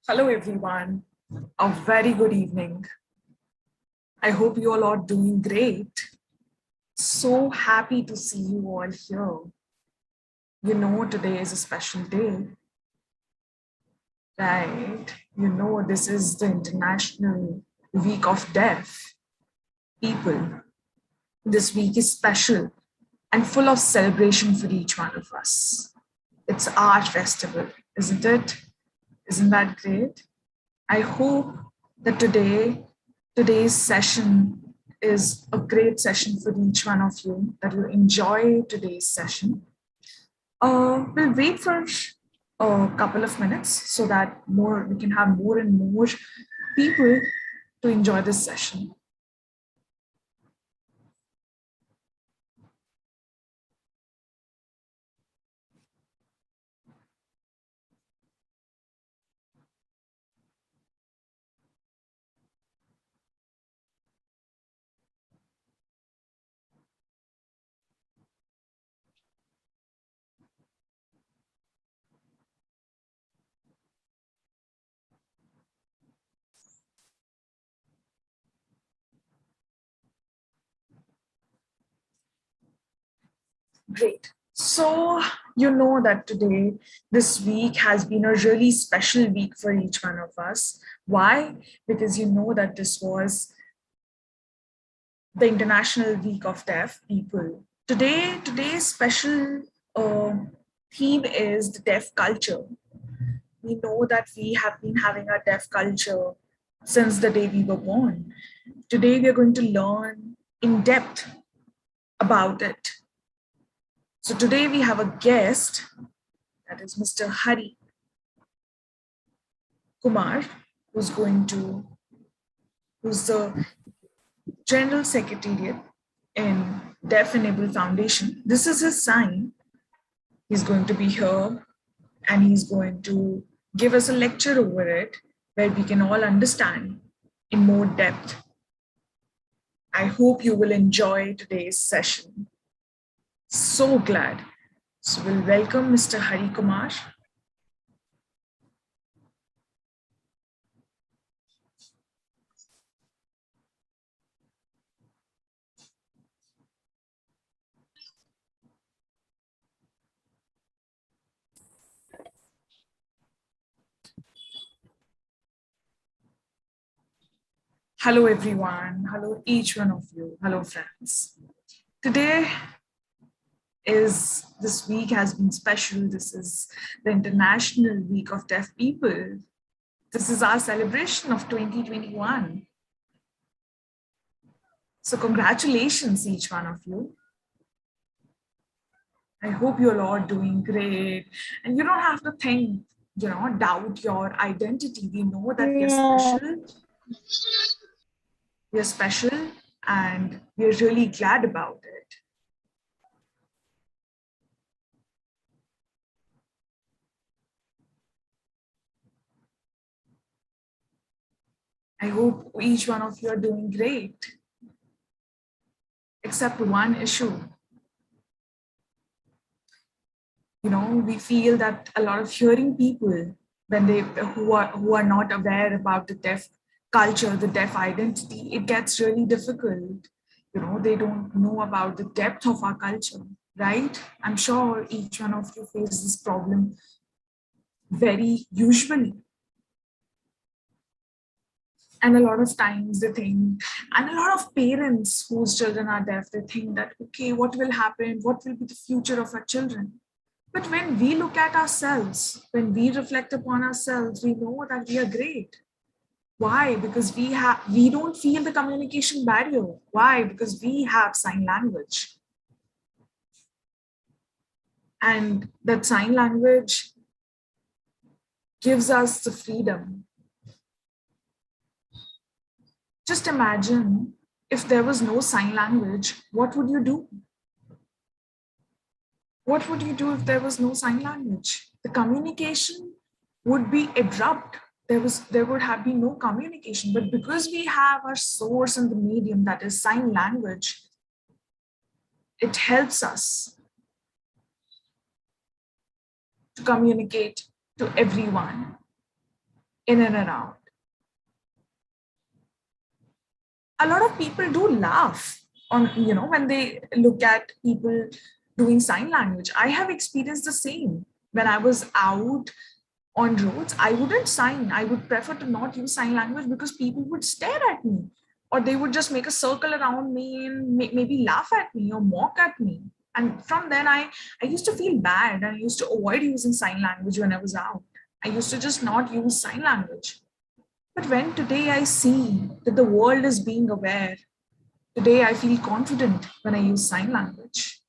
Hello, everyone. A very good evening. I hope you all are doing great. So happy to see you all here. Today is a special day, right? This is the International Week of Deaf People. This week is special and full of celebration for each one of us. It's our festival, isn't it? Isn't that great? I hope that today's session is a great session for each one of you, that you enjoy today's session. We'll wait for a couple of minutes so that we can have more and more people to enjoy this session. Great. So, that this week has been a really special week for each one of us. Why? Because that this was the International Week of Deaf People. Today's special uh, theme is the deaf culture. We know that we have been having a deaf culture since the day we were born. Today we are going to learn in depth about it. So today we have a guest, that is Mr. Hari Kumar, who's the General Secretariat in Deaf Enable Foundation. This is his sign. He's going to be here and he's going to give us a lecture over it where we can all understand in more depth. I hope you will enjoy today's session. So glad. So we'll welcome Mr. Hari Kumar. Hello, everyone. Hello, each one of you. Hello, friends. Today this week has been special. This is the International Week of Deaf People. This is our celebration of 2021. So congratulations, each one of you. I hope you're all doing great. And you don't have to think, doubt your identity. We know that we're special. We're special and we're really glad about it. I hope each one of you are doing great, except one issue. We feel that a lot of hearing people, when they who are not aware about the deaf culture, the deaf identity, it gets really difficult. They don't know about the depth of our culture, right? I'm sure each one of you faces this problem very usually. And a lot of times they think, and a lot of parents whose children are deaf, they think that, okay, what will happen? What will be the future of our children? But when we look at ourselves, when we reflect upon ourselves, we know that we are great. Why? Because we don't feel the communication barrier. Why? Because we have sign language. And that sign language gives us the freedom. Just imagine if there was no sign language, what would you do? What would you do if there was no sign language? The communication would be abrupt. There would have been no communication. But because we have our source in the medium, that is sign language, it helps us to communicate to everyone. in and around. A lot of people do laugh on, when they look at people doing sign language. I have experienced the same. When I was out on roads, I wouldn't sign. I would prefer to not use sign language because people would stare at me, or they would just make a circle around me and maybe laugh at me or mock at me. And from then, I used to feel bad, and I used to avoid using sign language when I was out. I used to just not use sign language. But when today I see that the world is being aware, today I feel confident when I use sign language.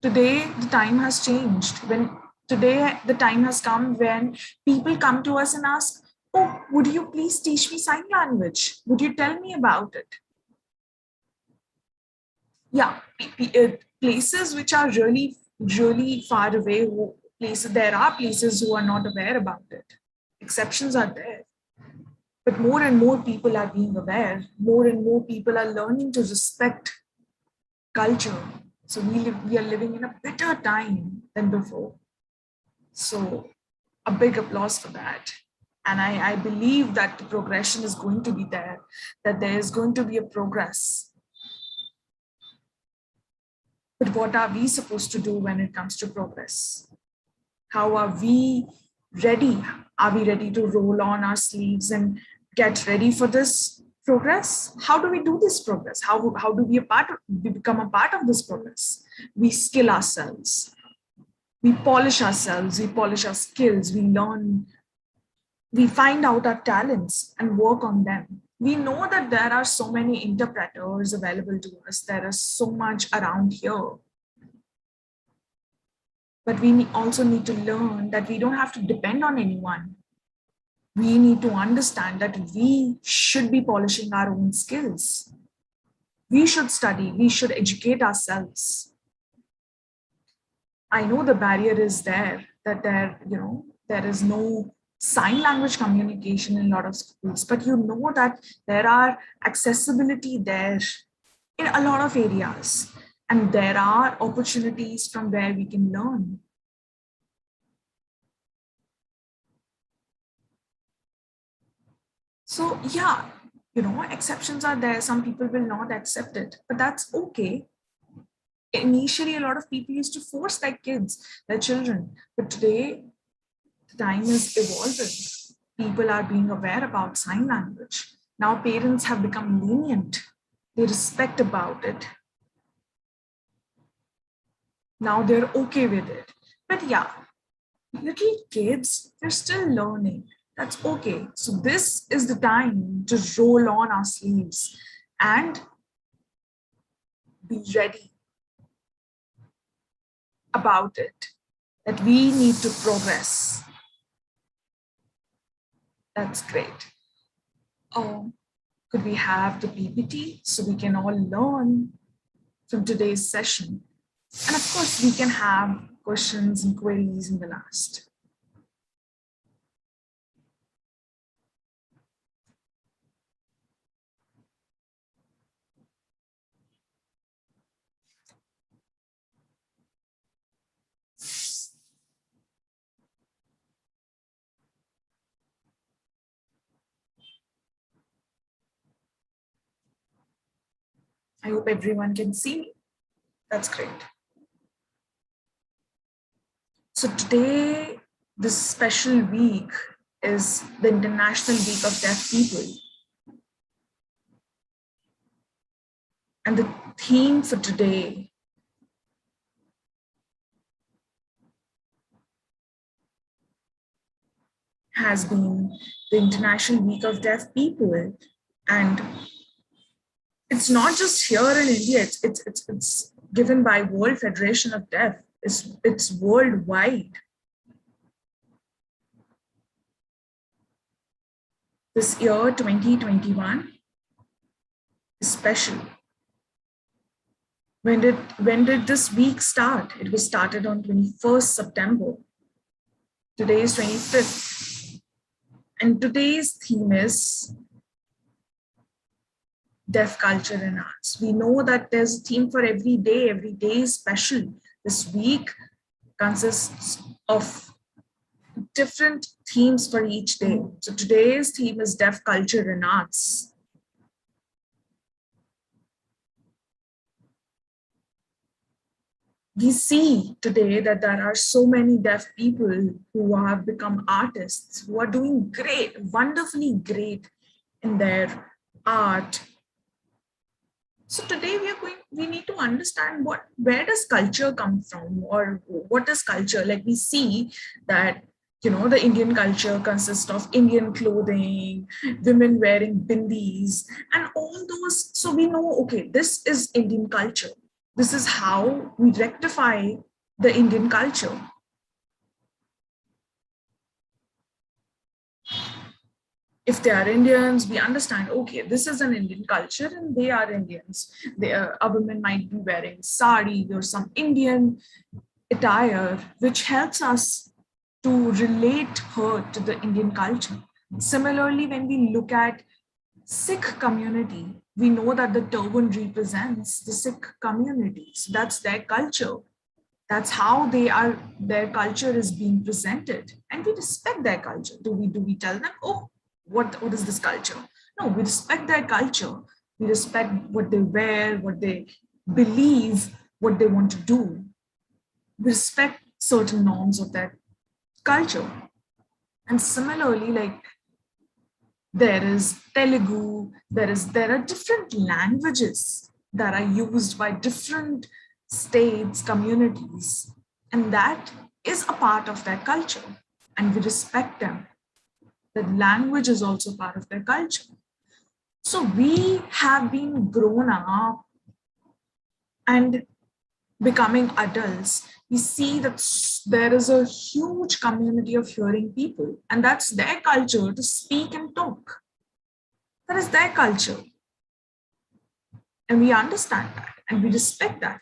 Today the time has changed. When today the time has come when people come to us and ask, "Oh, would you please teach me sign language? Would you tell me about it?" Yeah, places which are really, really far away, places, there are places who are not aware about it. Exceptions are there. But more and more people are being aware. More and more people are learning to respect culture. So we are living in a better time than before. So a big applause for that. And I believe that the progression is going to be there, that there is going to be a progress. But what are we supposed to do when it comes to progress? How are we ready? Are we ready to roll on our sleeves and get ready for this progress? How do we do this progress? How do we become a part of this progress? We skill ourselves. We polish ourselves. We polish our skills. We learn. We find out our talents and work on them. We know that there are so many interpreters available to us. There is so much around here. But we also need to learn that we don't have to depend on anyone. We need to understand that we should be polishing our own skills. We should study, we should educate ourselves. I know the barrier is there, that there is no sign language communication in a lot of schools, but you know that there are accessibility there in a lot of areas, and there are opportunities from where we can learn. So yeah, exceptions are there. Some people will not accept it, but that's okay. Initially, a lot of people used to force their kids, their children, but today the time is evolving. People are being aware about sign language. Now parents have become lenient. They respect about it. Now they're okay with it. But yeah, little kids, they're still learning. That's okay. So this is the time to roll on our sleeves and be ready about it, that we need to progress. That's great. Could we have the PPT so we can all learn from today's session? And of course, we can have questions and queries in the last. I hope everyone can see me. That's great. So today, this special week is the International Week of Deaf People. And the theme for today has been the International Week of Deaf People. And it's not just here in India, it's given by World Federation of Deaf. It's worldwide. This year, 2021, is special. When did this week start? It was started on 21st September. Today is 25th. And today's theme is deaf culture and arts. We know that there's a theme for every day. Every day is special. This week consists of different themes for each day. So today's theme is deaf culture and arts. We see today that there are so many deaf people who have become artists, who are doing great, wonderfully great in their art. So today we need to understand where does culture come from, or what is culture? Like we see that, the Indian culture consists of Indian clothing, women wearing bindis, and all those. So we know, okay, this is Indian culture. This is how we rectify the Indian culture. If they are Indians, we understand, okay, this is an Indian culture and they are Indians. A woman might be wearing sari or some Indian attire, which helps us to relate her to the Indian culture. Similarly, when we look at Sikh community, we know that the turban represents the Sikh community. So that's their culture. That's how their culture is being presented. And we respect their culture. Do we tell them, oh, what is this culture? No, we respect their culture. We respect what they wear, what they believe, what they want to do. We respect certain norms of their culture. And similarly, like there is Telugu, there are different languages that are used by different states, communities, and that is a part of their culture, and we respect them. The language is also part of their culture. So we have been grown up and becoming adults. We see that there is a huge community of hearing people, and that's their culture to speak and talk. That is their culture. And we understand that and we respect that.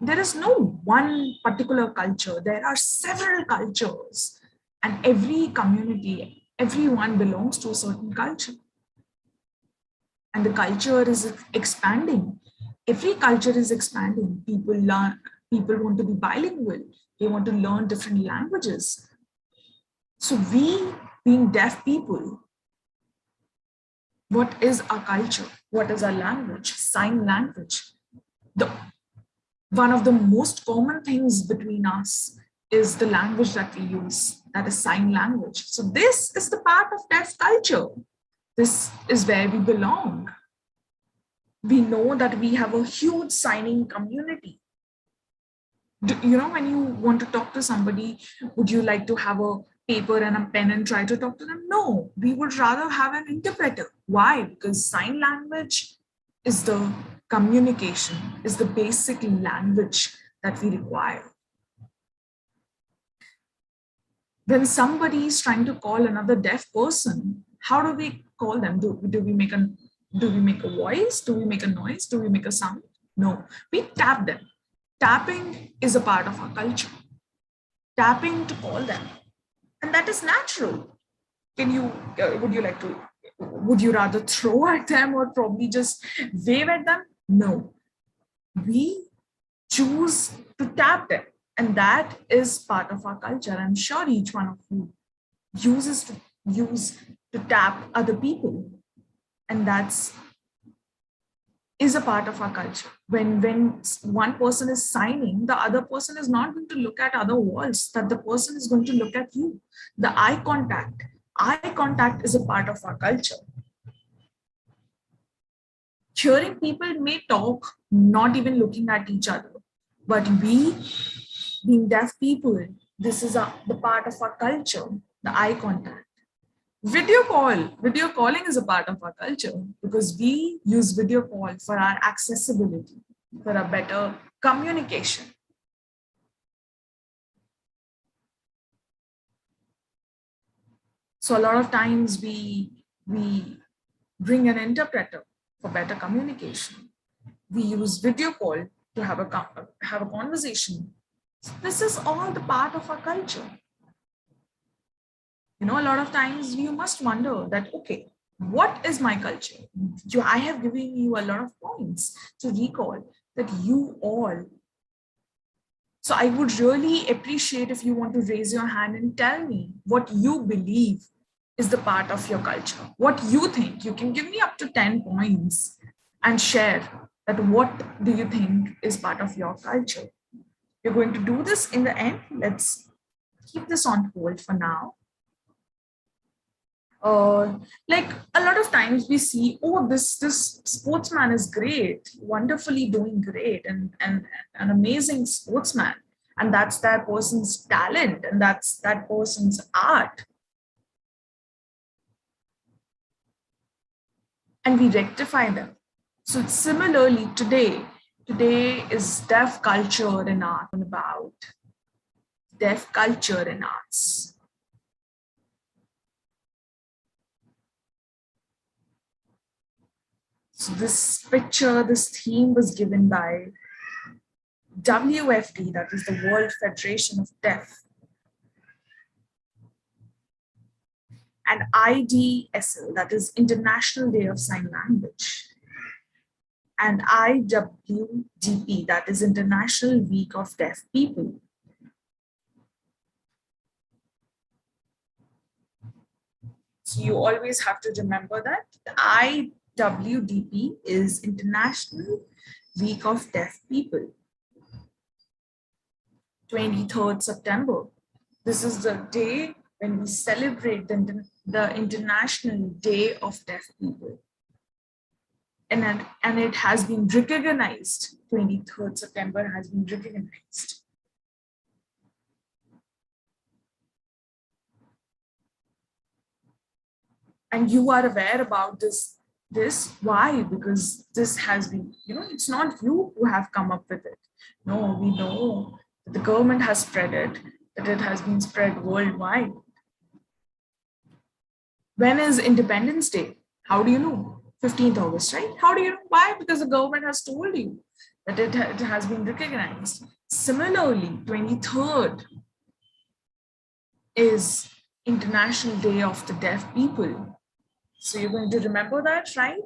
There is no one particular culture, there are several cultures, and every community, everyone belongs to a certain culture. And the culture is expanding. Every culture is expanding. People want to be bilingual, they want to learn different languages. So we, being deaf people, what is our culture? What is our language? Sign language. One of the most common things between us is the language that we use, that is sign language. So this is the part of deaf culture. This is where we belong. We know that we have a huge signing community. When you want to talk to somebody, would you like to have a paper and a pen and try to talk to them? No, we would rather have an interpreter. Why? Because sign language is the communication, is the basic language that we require. When somebody is trying to call another deaf person, how do we call them? Do we make a voice? Do we make a noise? Do we make a sound? No, we tap them. Tapping is a part of our culture. Tapping to call them, and that is natural. Would you rather throw at them or probably just wave at them? No, we choose to tap them, and that is part of our culture. I'm sure each one of you use to tap other people, and that's is a part of our culture. When one person is signing, the other person is not going to look at other walls, that the person is going to look at you. The eye contact is a part of our culture. Hearing people may talk not even looking at each other, but we, being deaf people, this is the part of our culture, the eye contact. Video calling is a part of our culture because we use video call for our accessibility, for a better communication. So a lot of times we bring an interpreter for better communication. We use video call to have a conversation. So this is all the part of our culture. A lot of times you must wonder that, okay, what is my culture? I have given you a lot of points to recall that you all So I would really appreciate if you want to raise your hand and tell me what you believe is the part of your culture. What you think. You can give me up to 10 points and share that what do you think is part of your culture. We're going to do this in the end. Let's keep this on hold for now. Like a lot of times we see, oh, this sportsman is great, wonderfully doing great, and an amazing sportsman, and that's that person's talent, and that's that person's art, and we rectify them. So similarly, today is deaf culture and art, about deaf culture and arts. So this picture, this theme was given by WFD, that is the World Federation of Deaf, and IDSL, that is International Day of Sign Language, and IWDP, that is International Week of Deaf People. So you always have to remember that IWDP is International Week of Deaf People. 23rd September. This is the day when we celebrate the International Day of Deaf People. And it has been recognized, 23rd September has been recognized. And you are aware about this. Why? Because this has been, it's not you who have come up with it. No, we know that the government has spread it, that it has been spread worldwide. When is Independence Day? How do you know? 15th August, right? How do you know? Why? Because the government has told you that it has been recognized. Similarly, 23rd is International Day of the Deaf People. So you're going to remember that, right?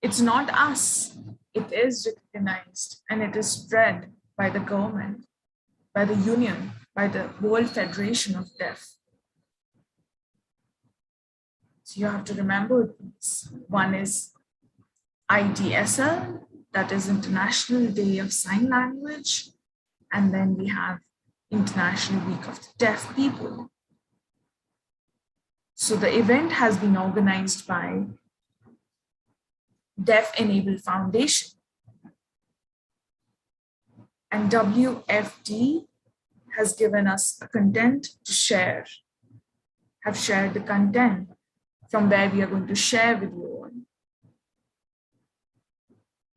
It's not us. It is recognized and it is spread by the government, by the union, by the World Federation of Deaf. So you have to remember these. One is IDSL, that is International Day of Sign Language. And then we have International Week of the Deaf People. So the event has been organized by Deaf Enable Foundation. And WFD has given us a content to share, have shared the content from where we are going to share with you all.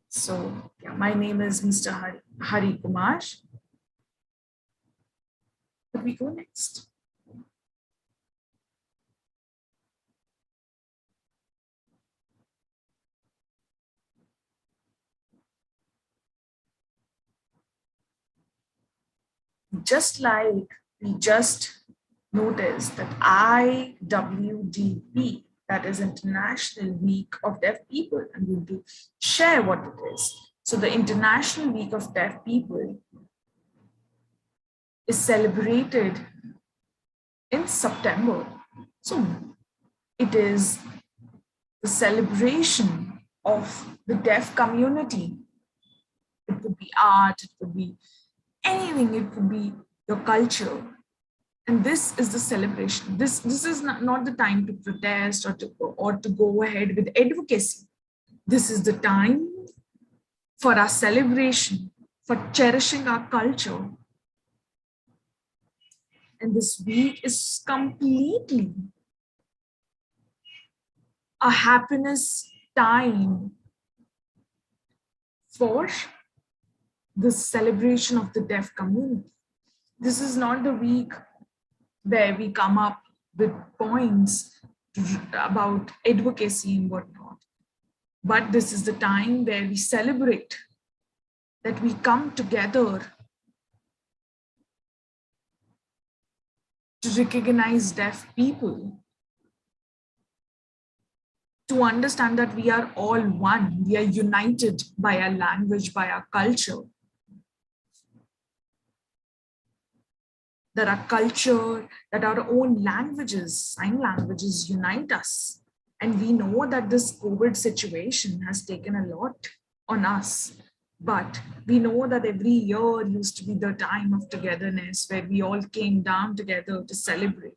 So yeah, my name is Mr. Hari Kumar. But we go next. Just like we just noticed that IWDP, that is International Week of Deaf People, I'm going to share what it is. So the International Week of Deaf People is celebrated in September. So it is the celebration of the deaf community. It could be art, it could be anything, it could be your culture. And this is the celebration. This is not the time to protest or to go ahead with advocacy. This is the time for our celebration, for cherishing our culture. And this week is completely a happiness time for the celebration of the deaf community. This is not the week where we come up with points about advocacy and whatnot, but this is the time where we celebrate that we come together to recognize deaf people, to understand that we are all one, we are united by our language, by our culture. that our culture, that our own languages, sign languages unite us. And we know that this COVID situation has taken a lot on us. But we know that every year used to be the time of togetherness where we all came down together to celebrate.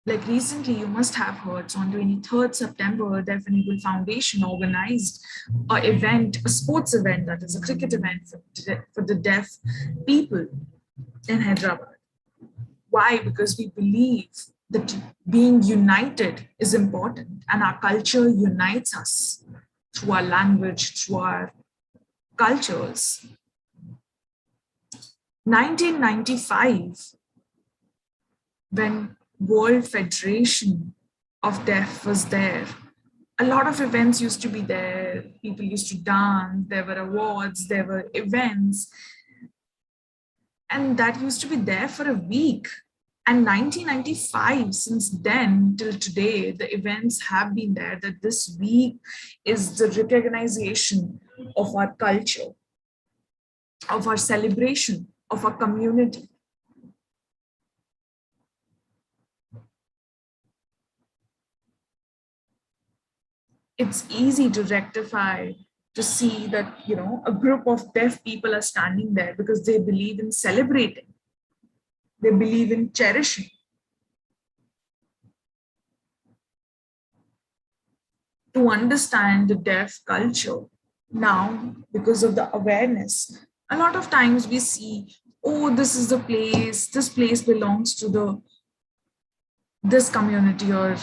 Like recently, you must have heard, so on 23rd September, Deaf and Able Foundation organized an event, a sports event, that is a cricket event for the deaf people in Hyderabad. Why? Because we believe that being united is important and our culture unites us through our language, through our cultures. 1995, when World Federation of Deaf was there, a lot of events used to be there. People used to dance, there were awards, there were events, and that used to be there for a week. And 1995, since then till today, the events have been there, that this week is the recognition of our culture, of our celebration, of our community. It's easy to rectify, to see that, a group of deaf people are standing there because they believe in celebrating, they believe in cherishing. To understand the deaf culture now, because of the awareness, a lot of times we see, oh, this is the place, this place belongs to this community, or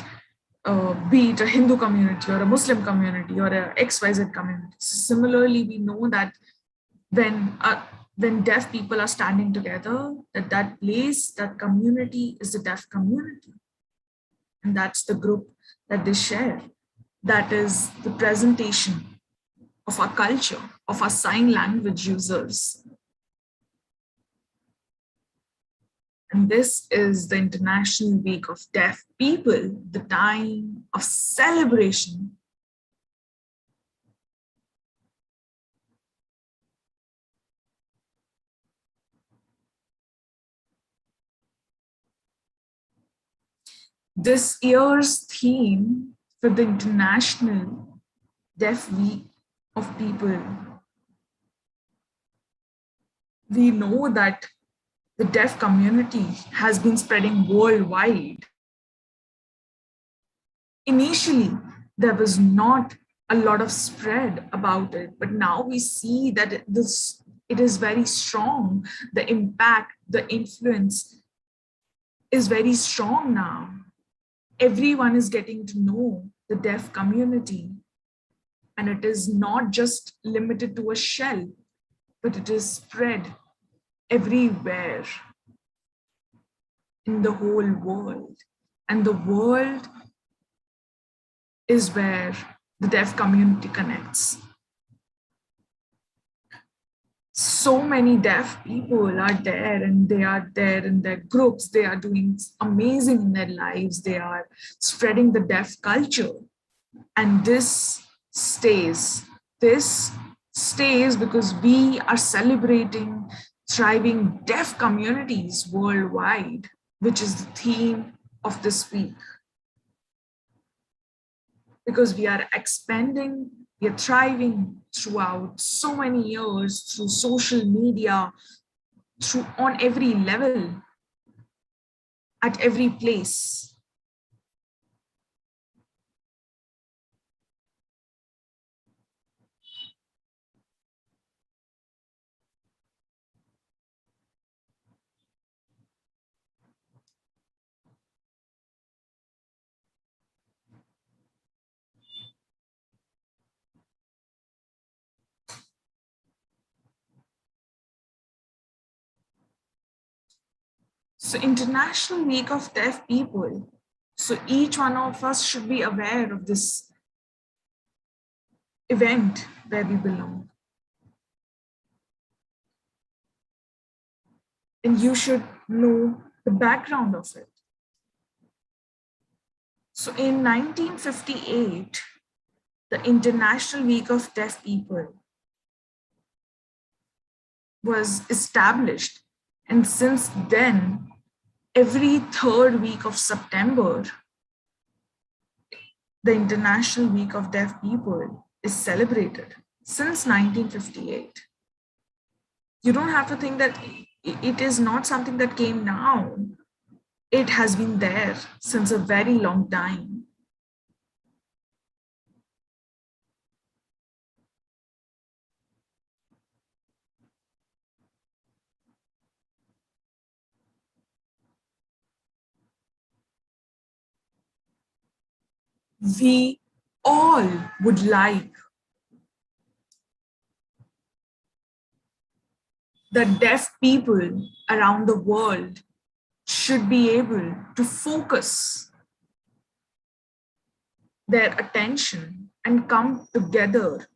be it a Hindu community or a Muslim community or a XYZ community. Similarly, we know that when deaf people are standing together, that place, that community is the deaf community. And that's the group that they share. That is the presentation of our culture, of our sign language users. And this is the International Week of Deaf People, the time of celebration. This year's theme for the International Deaf Week of People, we know that the deaf community has been spreading worldwide. Initially, there was not a lot of spread about it, but now we see that it is very strong. The impact, the influence is very strong now. Everyone is getting to know the deaf community, and it is not just limited to a shell, but it is spread everywhere in the whole world. And the world is where the deaf community connects. So many deaf people are there, and they are there in their groups. They are doing amazing in their lives. They are spreading the deaf culture. And this stays. This stays because we are celebrating thriving deaf communities worldwide, which is the theme of this week. Because we are expanding, we are thriving throughout so many years through social media, through on every level, at every place. So International Week of Deaf People. So each one of us should be aware of this event where we belong. And you should know the background of it. So in 1958, the International Week of Deaf People was established. And since then, every third week of September, the International Week of Deaf People is celebrated since 1958. You don't have to think that it is not something that came now. It has been there since a very long time. We all would like the deaf people around the world should be able to focus their attention and come together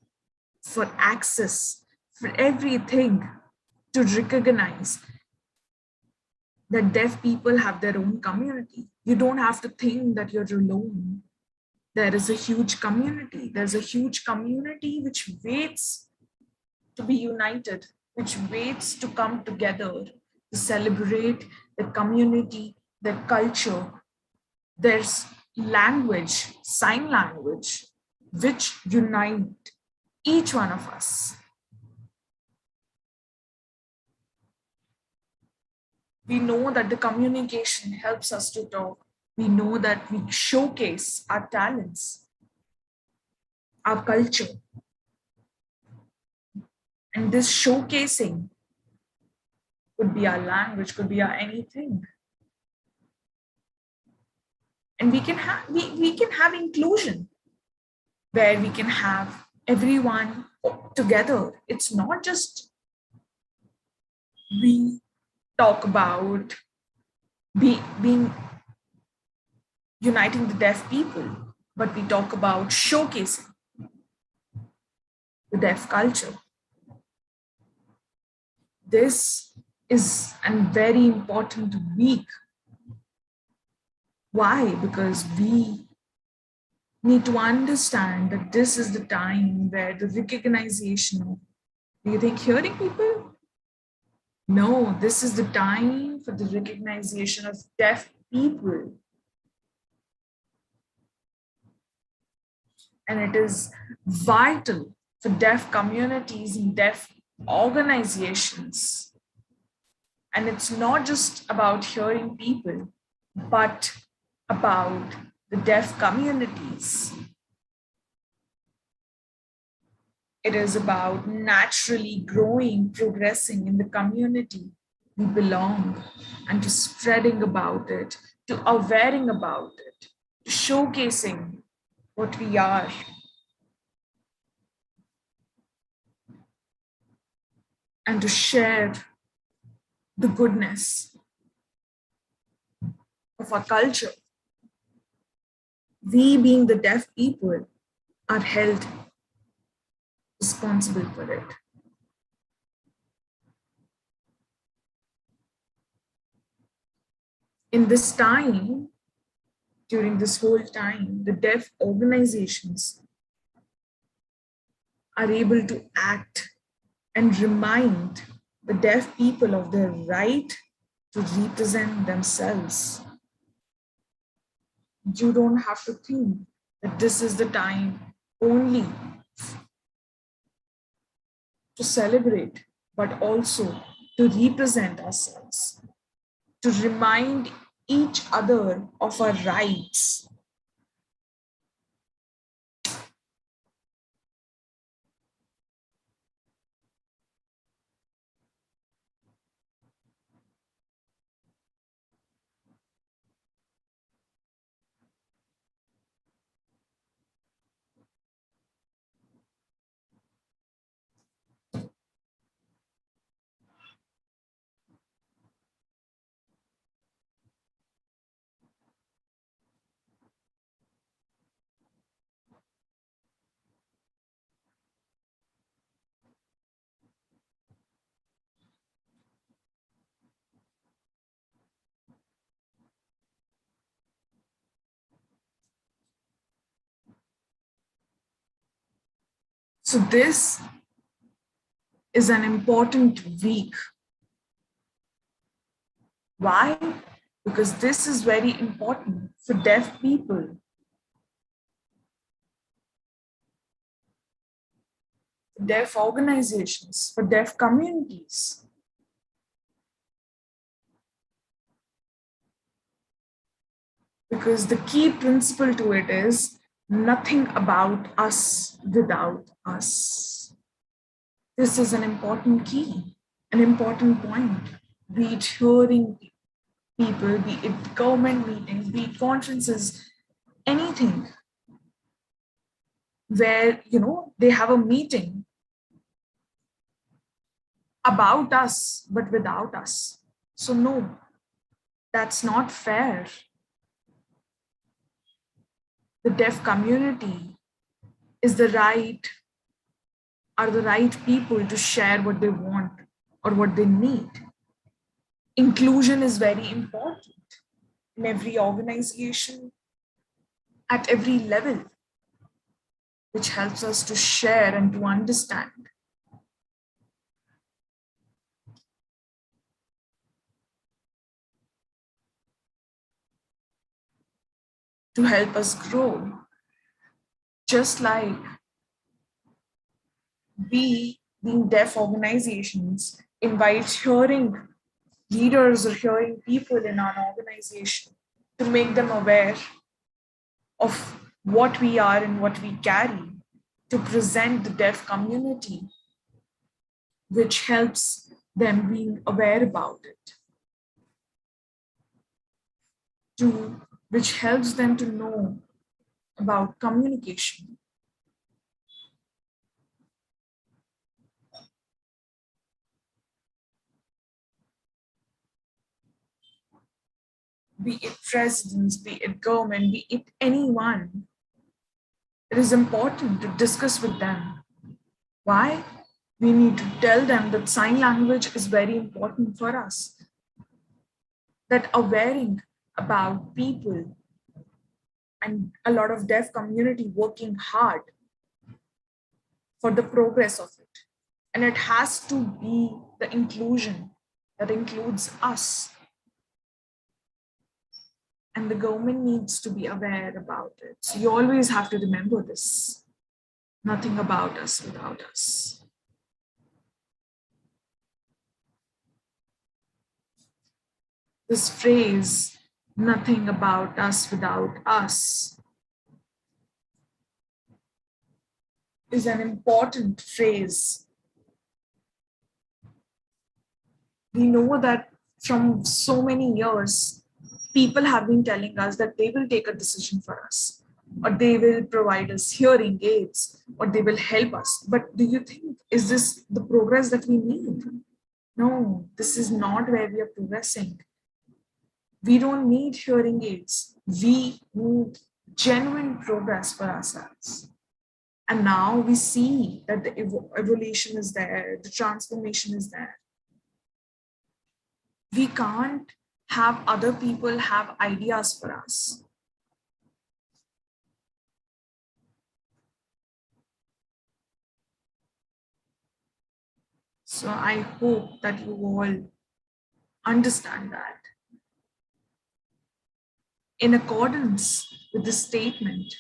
for access, for everything, to recognize that deaf people have their own community. You don't have to think that you're alone. There is a huge community. There's a huge community which waits to be united, which waits to come together to celebrate the community, their culture, there's language, sign language, which unite each one of us. We know that the communication helps us to talk. We know that we showcase our talents, our culture. And this showcasing could be our language, could be our anything. And we can have inclusion where we can have everyone together. It's not just we talk about being uniting the deaf people, but we talk about showcasing the deaf culture. This is a very important week. Why? Because we need to understand that this is the time where the recognition of, do you think hearing people? No, this is the time for the recognition of deaf people. And it is vital for deaf communities and deaf organizations. And it's not just about hearing people, but about the deaf communities. It is about naturally growing, progressing in the community we belong, and to spreading about it, to awareing about it, to showcasing what we are, and to share the goodness of our culture. We, being the deaf people, are held responsible for it. In this time, during this whole time, the deaf organizations are able to act and remind the deaf people of their right to represent themselves. You don't have to think that this is the time only to celebrate, but also to represent ourselves, to remind each other of our rights. So this is an important week. Why? Because this is very important for deaf people, deaf organizations, for deaf communities. Because the key principle to it is nothing about us without us. This is an important key, an important point. Be it hearing people, be it government meetings, be it conferences, anything where they have a meeting about us but without us. So no, that's not fair. The deaf community is are the right people to share what they want or what they need. Inclusion is very important in every organization, at every level, which helps us to share and to understand. To help us grow. Just like we, being deaf organizations, invite hearing leaders or hearing people in our organization to make them aware of what we are and what we carry, to present the deaf community, which helps them being aware about it, which helps them to know about communication. Be it presidents, be it government, be it anyone, it is important to discuss with them. Why? We need to tell them that sign language is very important for us, that awareing about people and a lot of deaf community working hard for the progress of it. And it has to be the inclusion that includes us. And the government needs to be aware about it. So you always have to remember this. Nothing about us without us. This phrase, nothing about us without us, is an important phrase. We know that from so many years, people have been telling us that they will take a decision for us, or they will provide us hearing aids, or they will help us. But do you think, is this the progress that we need? No, this is not where we are progressing. We don't need hearing aids. We need genuine progress for ourselves. And now we see that the evolution is there, the transformation is there. We can't have other people have ideas for us. So I hope that you all understand that. In accordance with the statement,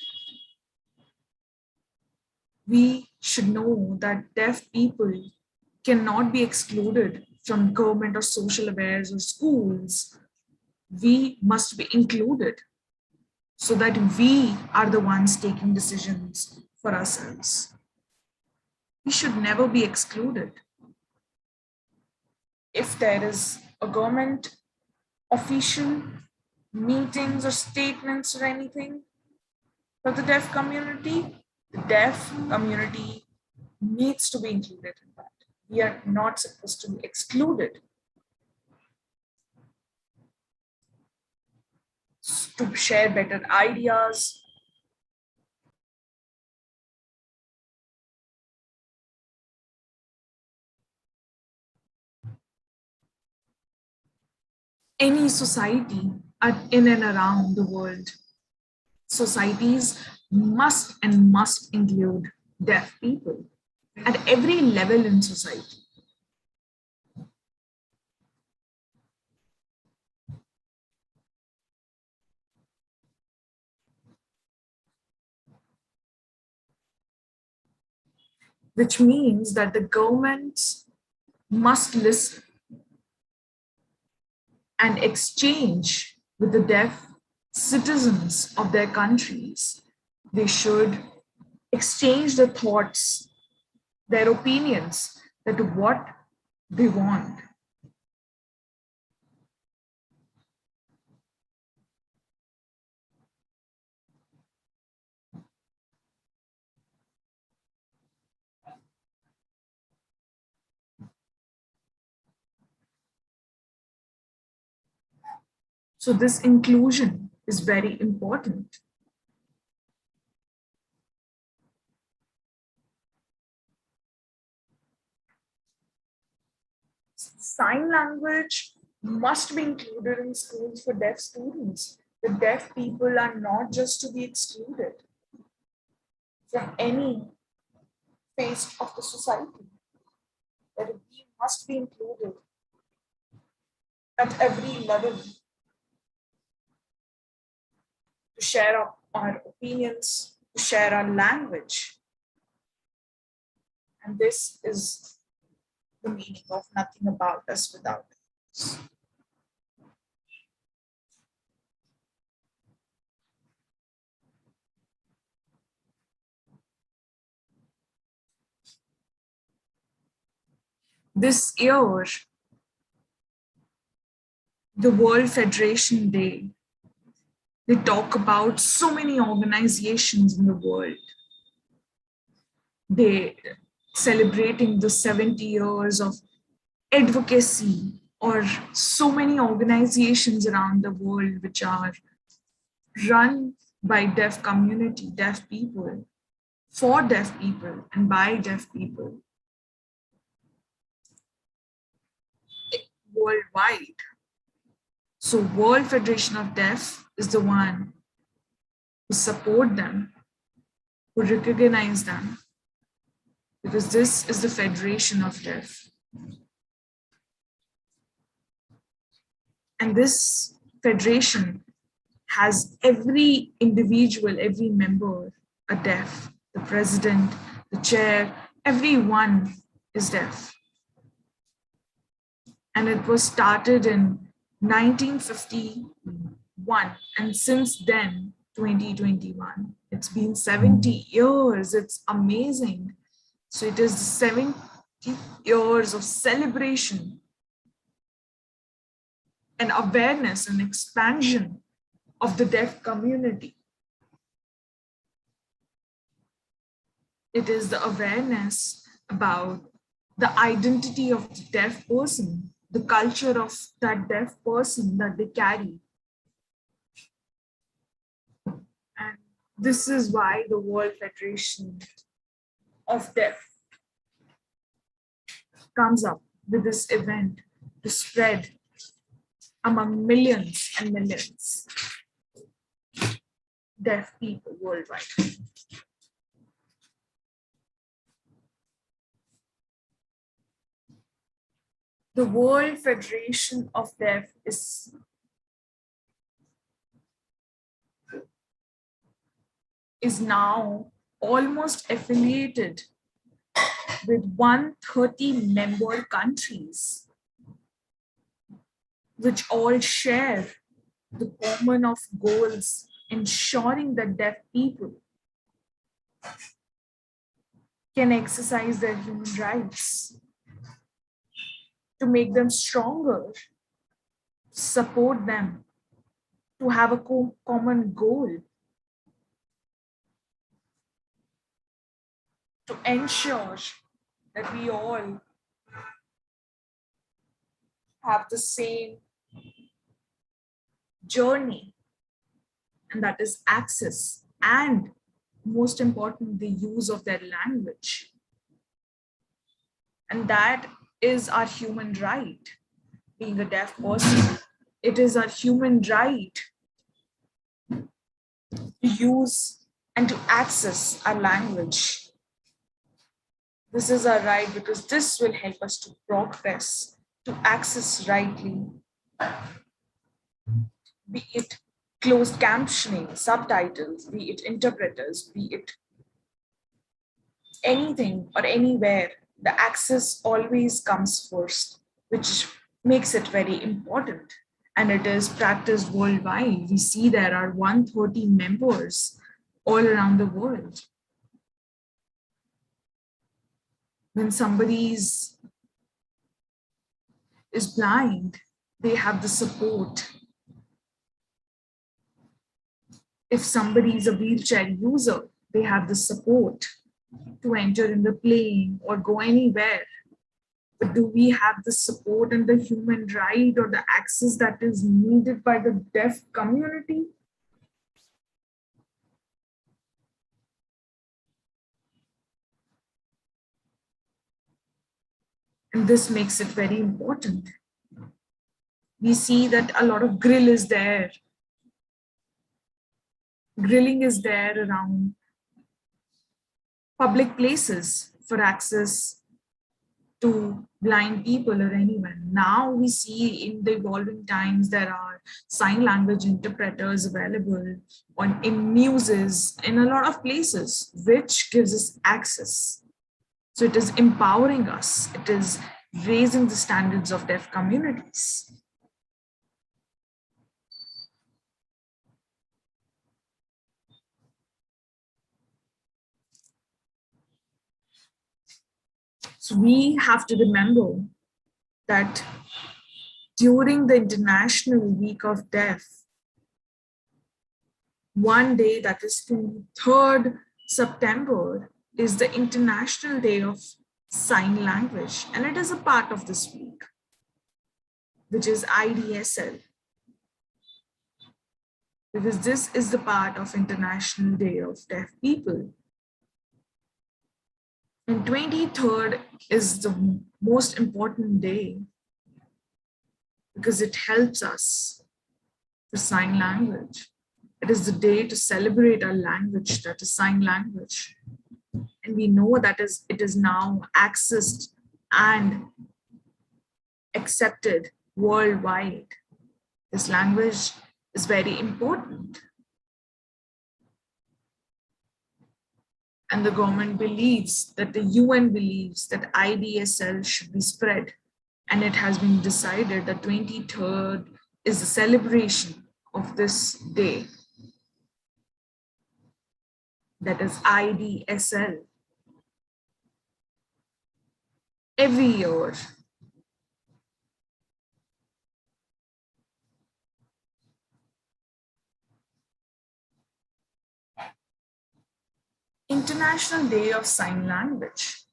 we should know that deaf people cannot be excluded from government or social affairs or schools. We must be included so that we are the ones taking decisions for ourselves. We should never be excluded. If there is a government official meetings or statements or anything for the deaf community, the deaf community needs to be included in that. We are not supposed to be excluded. To share better ideas, any society in and around the world, societies must include deaf people at every level in society. which means that the governments must listen and exchange with the deaf citizens of their countries. They should exchange the thoughts, their opinions, that what they want. So this inclusion is very important. Sign language must be included in schools for deaf students. The deaf people are not just to be excluded from any phase of the society. That we must be included at every level to share our opinions, to share our language. And this is the meaning of nothing about us without us. This year, the World Federation Day, they talk about so many organizations in the world. They celebrating the 70 years of advocacy, or so many organizations around the world which are run by deaf community, deaf people, for deaf people and by deaf people worldwide. So World Federation of Deaf is the one who support them, who recognize them, because this is the Federation of Deaf. And this federation has every individual, every member a deaf. The president, the chair, everyone is deaf. And it was started in 1951. And since then, 2021, it's been 70 years. It's amazing. So it is 70 years of celebration and awareness and expansion of the deaf community. It is the awareness about the identity of the deaf person, the culture of that deaf person that they carry. And this is why the World Federation of Deaf comes up with this event to spread among millions and millions deaf people worldwide. The World Federation of Deaf is now almost affiliated with 130 member countries, which all share the common of goals ensuring that deaf people can exercise their human rights, to make them stronger, support them, to have a common goal, to ensure that we all have the same journey, and that is access and, most important, the use of their language. And that is our human right, being a deaf person. It is our human right to use and to access our language. This is our right because this will help us to progress, to access rightly, be it closed captioning, subtitles, be it interpreters, be it anything or anywhere, the access always comes first, which makes it very important. And it is practiced worldwide. We see there are 130 members all around the world. When somebody is blind, they have the support. If somebody is a wheelchair user, they have the support to enter in the plane or go anywhere. But do we have the support and the human right or the access that is needed by the deaf community? And this makes it very important. We see that a lot of grill is there. Grilling is there around public places for access to blind people or anyone. Now we see in the evolving times there are sign language interpreters available in muses in a lot of places, which gives us access. So it is empowering us. It is raising the standards of deaf communities. So we have to remember that during the International Week of Deaf, one day that is 23rd September is the International Day of Sign Language, and it is a part of this week, which is IDSL, because this is the part of International Day of Deaf People. And 23rd is the most important day because it helps us for sign language. It is the day to celebrate our language, that is sign language. And we know that it is now accessed and accepted worldwide. This language is very important. And the government believes that the UN believes that IDSL should be spread. And it has been decided that 23rd is the celebration of this day. That is IDSL. Every year, International Day of Sign Language.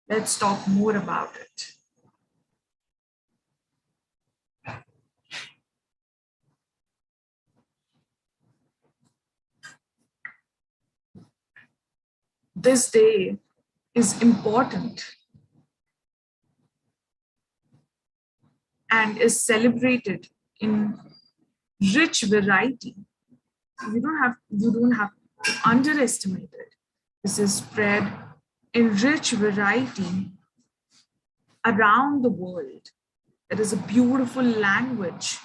Let's talk more about it. This day is important and is celebrated in rich variety. You don't have to underestimate it. This is spread in rich variety around the world. It is a beautiful language,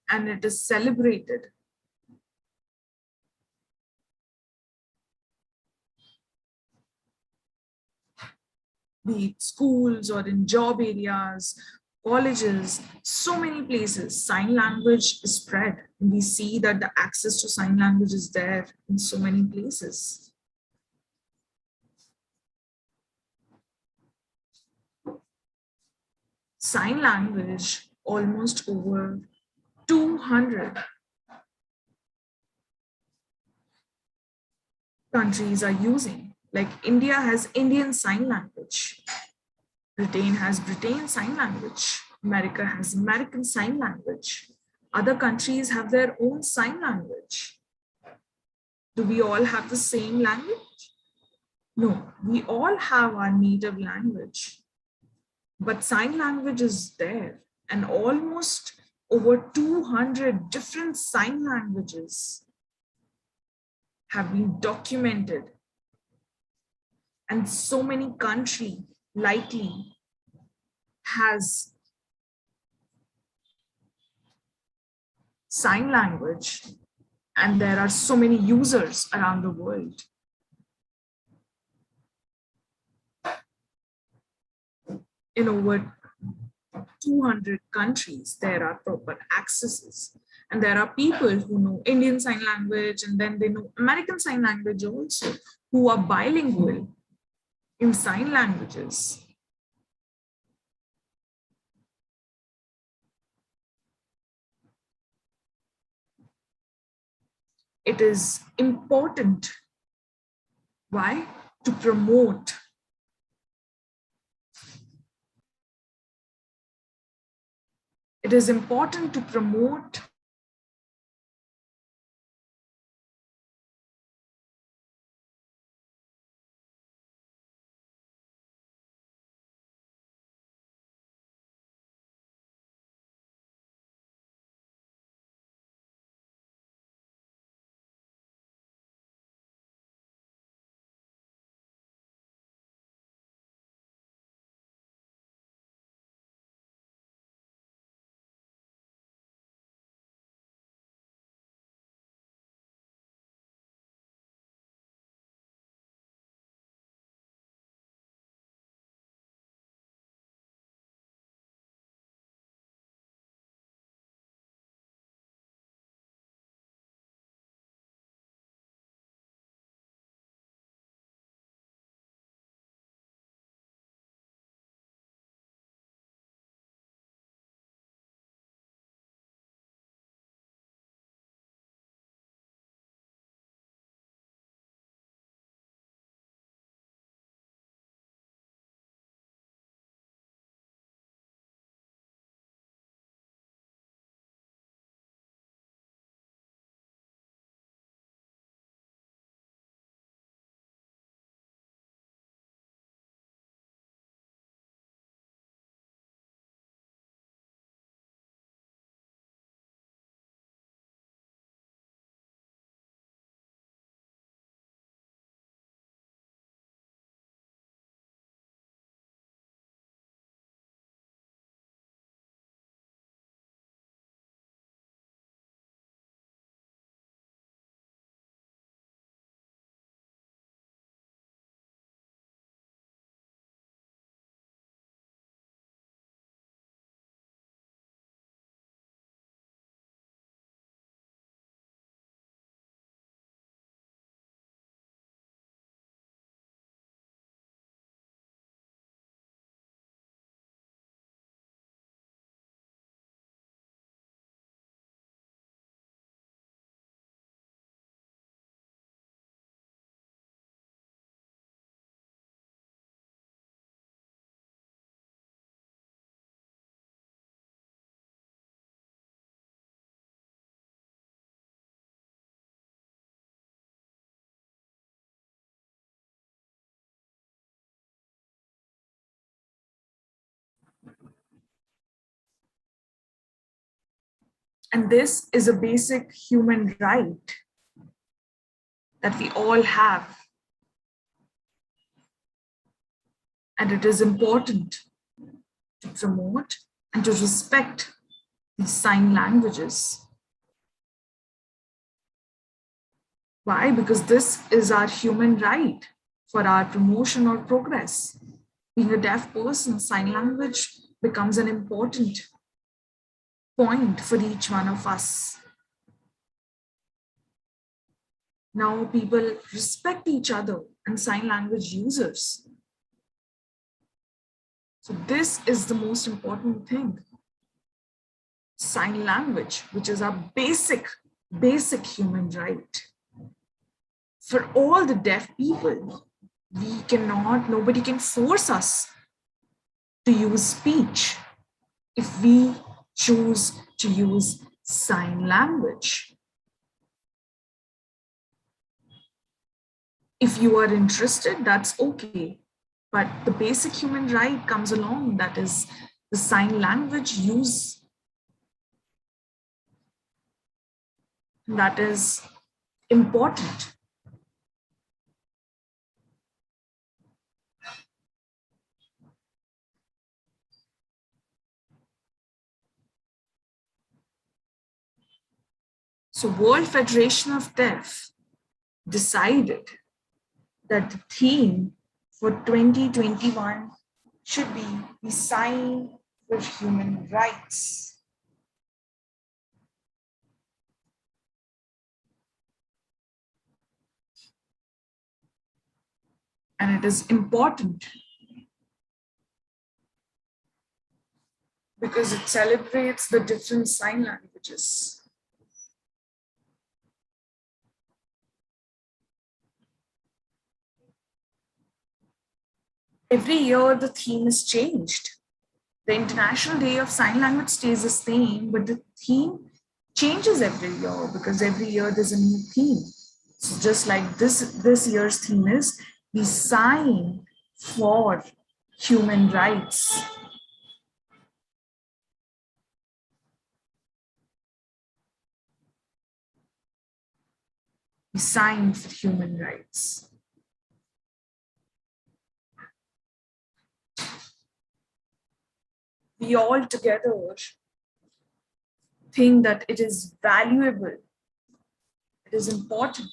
and it is celebrated. Be it schools or in job areas, colleges, so many places, sign language is spread. We see that the access to sign language is there in so many places. Sign language, almost over 200 countries are using. Like India has Indian Sign Language. Britain has Britain Sign Language. America has American Sign Language. Other countries have their own sign language. Do we all have the same language? No, we all have our native language. But sign language is there, and almost over 200 different sign languages have been documented. And so many countries likely has sign language, and there are so many users around the world. In over 200 countries, there are proper accesses. And there are people who know Indian Sign Language, and then they know American Sign Language also, who are bilingual in sign languages. It is important. Why? To promote. It is important to promote and this is a basic human right that we all have. And it is important to promote and to respect these sign languages. Why? Because this is our human right for our promotion or progress. Being a deaf person, sign language becomes an important point for each one of us. Now people respect each other and sign language users. So this is the most important thing. Sign language, which is our basic human right. For all the deaf people, nobody can force us to use speech if we choose to use sign language. If you are interested, that's okay. But the basic human right comes along, that is the sign language use. That is important. So World Federation of Deaf decided that the theme for 2021 should be the sign for human rights. And it is important because it celebrates the different sign languages. Every year, the theme is changed. The International Day of Sign Language stays the same, but the theme changes every year because every year there's a new theme. So just like this year's theme is the sign for human rights. The sign for human rights. We all together think that it is valuable, it is important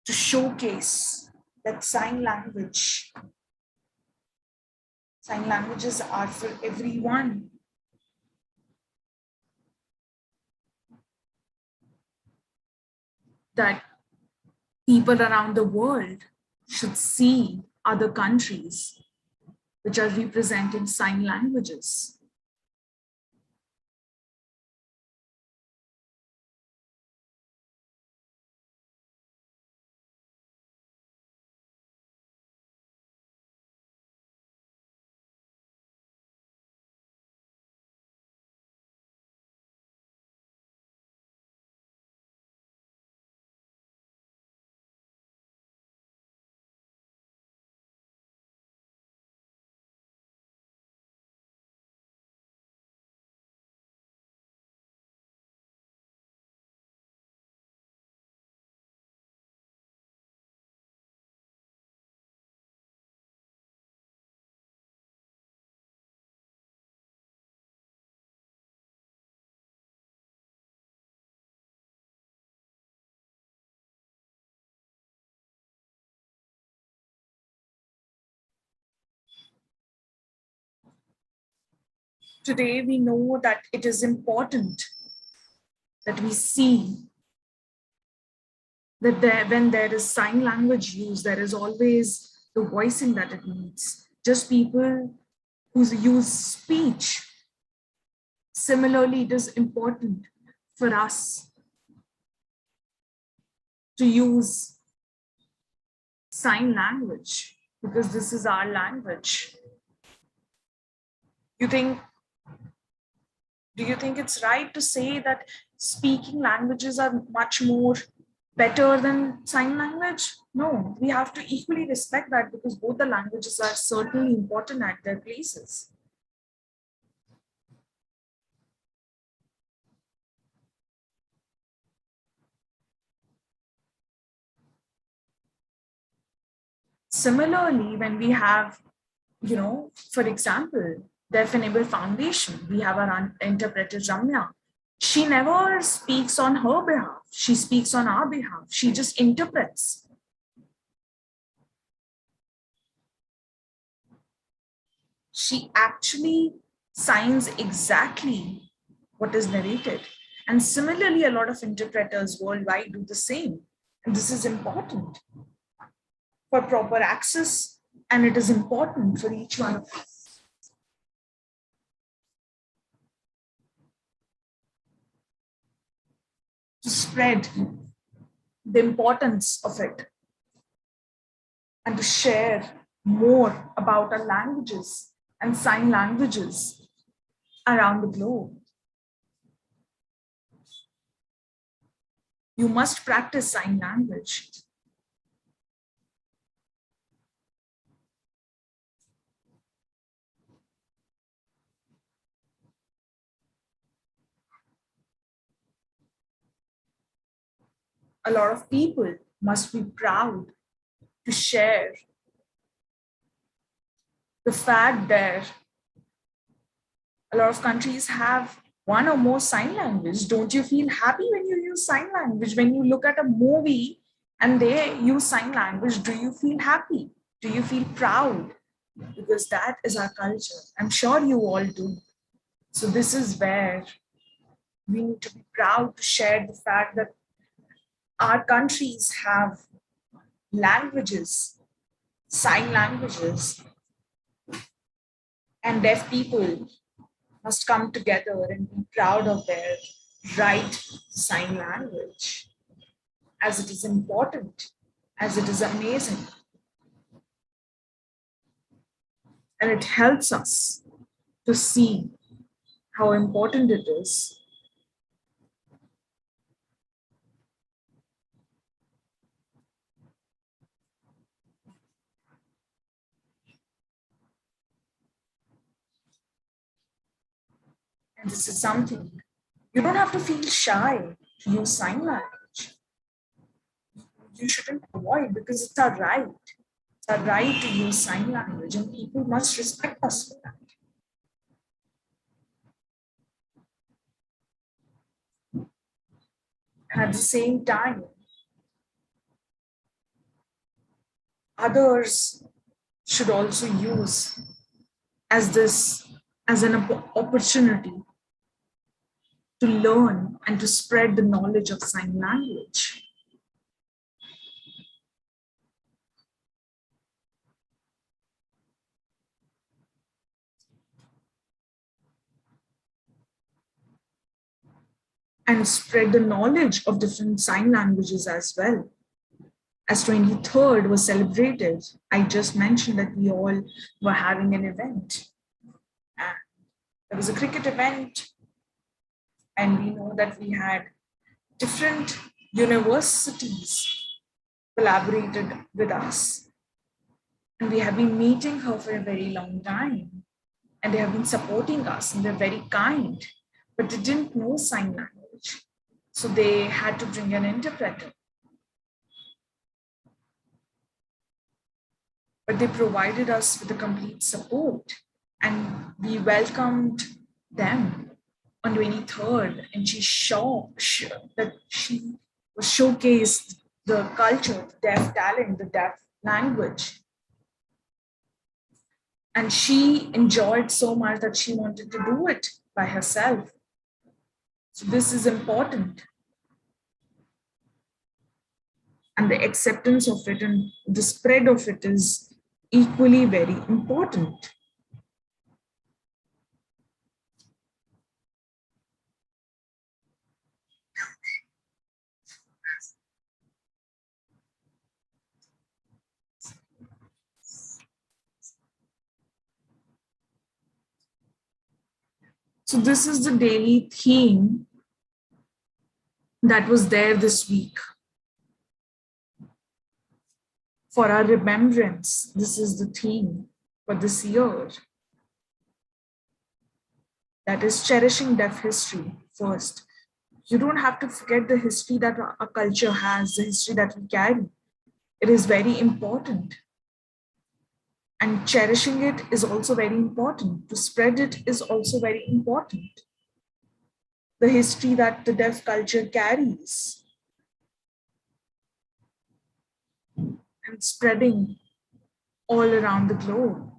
to showcase that sign languages are for everyone. That people around the world should see other countries which are representing sign languages. Today, we know that it is important that we see that when there is sign language use, there is always the voicing that it needs. Just people who use speech. Similarly, it is important for us to use sign language because this is our language. You think, do you think it's right to say that speaking languages are much more better than sign language? No, we have to equally respect that because both the languages are certainly important at their places. Similarly, when we have, for example, Deaf Enable Foundation, we have our interpreter Ramya. She never speaks on her behalf. She speaks on our behalf. She just interprets. She actually signs exactly what is narrated. And similarly, a lot of interpreters worldwide do the same. And this is important for proper access, and it is important for each one of us to spread the importance of it and to share more about our languages and sign languages around the globe. You must practice sign language. A lot of people must be proud to share the fact that a lot of countries have one or more sign language? Don't you feel happy when you use sign language? When you look at a movie and they use sign language, do you feel happy? Do you feel proud? Because that is our culture. I'm sure you all do. So this is where we need to be proud to share the fact that our countries have languages, sign languages, and deaf people must come together and be proud of their right sign language, as it is important, as it is amazing, and it helps us to see how important it is. And this is something you don't have to feel shy to use sign language. You shouldn't avoid because it's our right. It's our right to use sign language, and people must respect us for that. And at the same time, others should also use as this as an opportunity to learn and to spread the knowledge of sign language. And spread the knowledge of different sign languages as well. As 23rd was celebrated, I just mentioned that we all were having an event. And there was a cricket event, and we know that we had different universities collaborated with us. And we have been meeting her for a very long time. And they have been supporting us, and they're very kind. But they didn't know sign language. So they had to bring an interpreter. But they provided us with a complete support. And we welcomed them on 23rd. And she was showcased the culture, the deaf talent, the deaf language. And she enjoyed so much that she wanted to do it by herself. So this is important. And the acceptance of it and the spread of it is equally very important. So this is the daily theme that was there this week. For our remembrance, this is the theme for this year. That is cherishing deaf history first. You don't have to forget the history that our culture has, the history that we carry. It is very important. And cherishing it is also very important. To spread it is also very important. The history that the deaf culture carries and spreading all around the globe.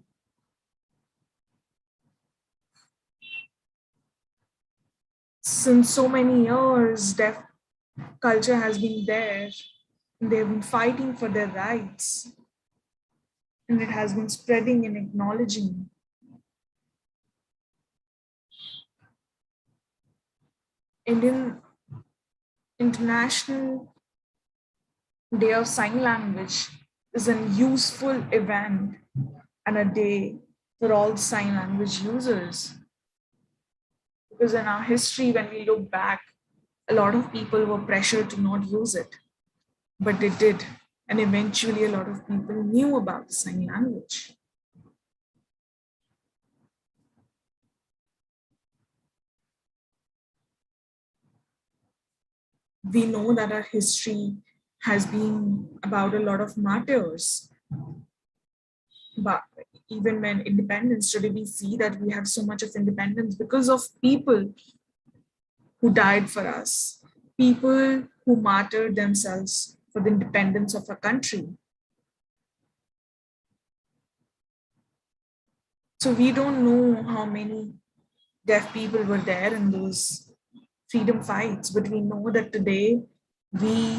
Since so many years, deaf culture has been there. And they've been fighting for their rights. And it has been spreading and acknowledging. Indian International Day of Sign Language is a useful event and a day for all sign language users. Because in our history, when we look back, a lot of people were pressured to not use it, but they did. And eventually, a lot of people knew about the sign language. We know that our history has been about a lot of martyrs. But even when independence, today we see that we have so much of independence because of people who died for us, people who martyred themselves for the independence of our country. So we don't know how many deaf people were there in those freedom fights, but we know that today we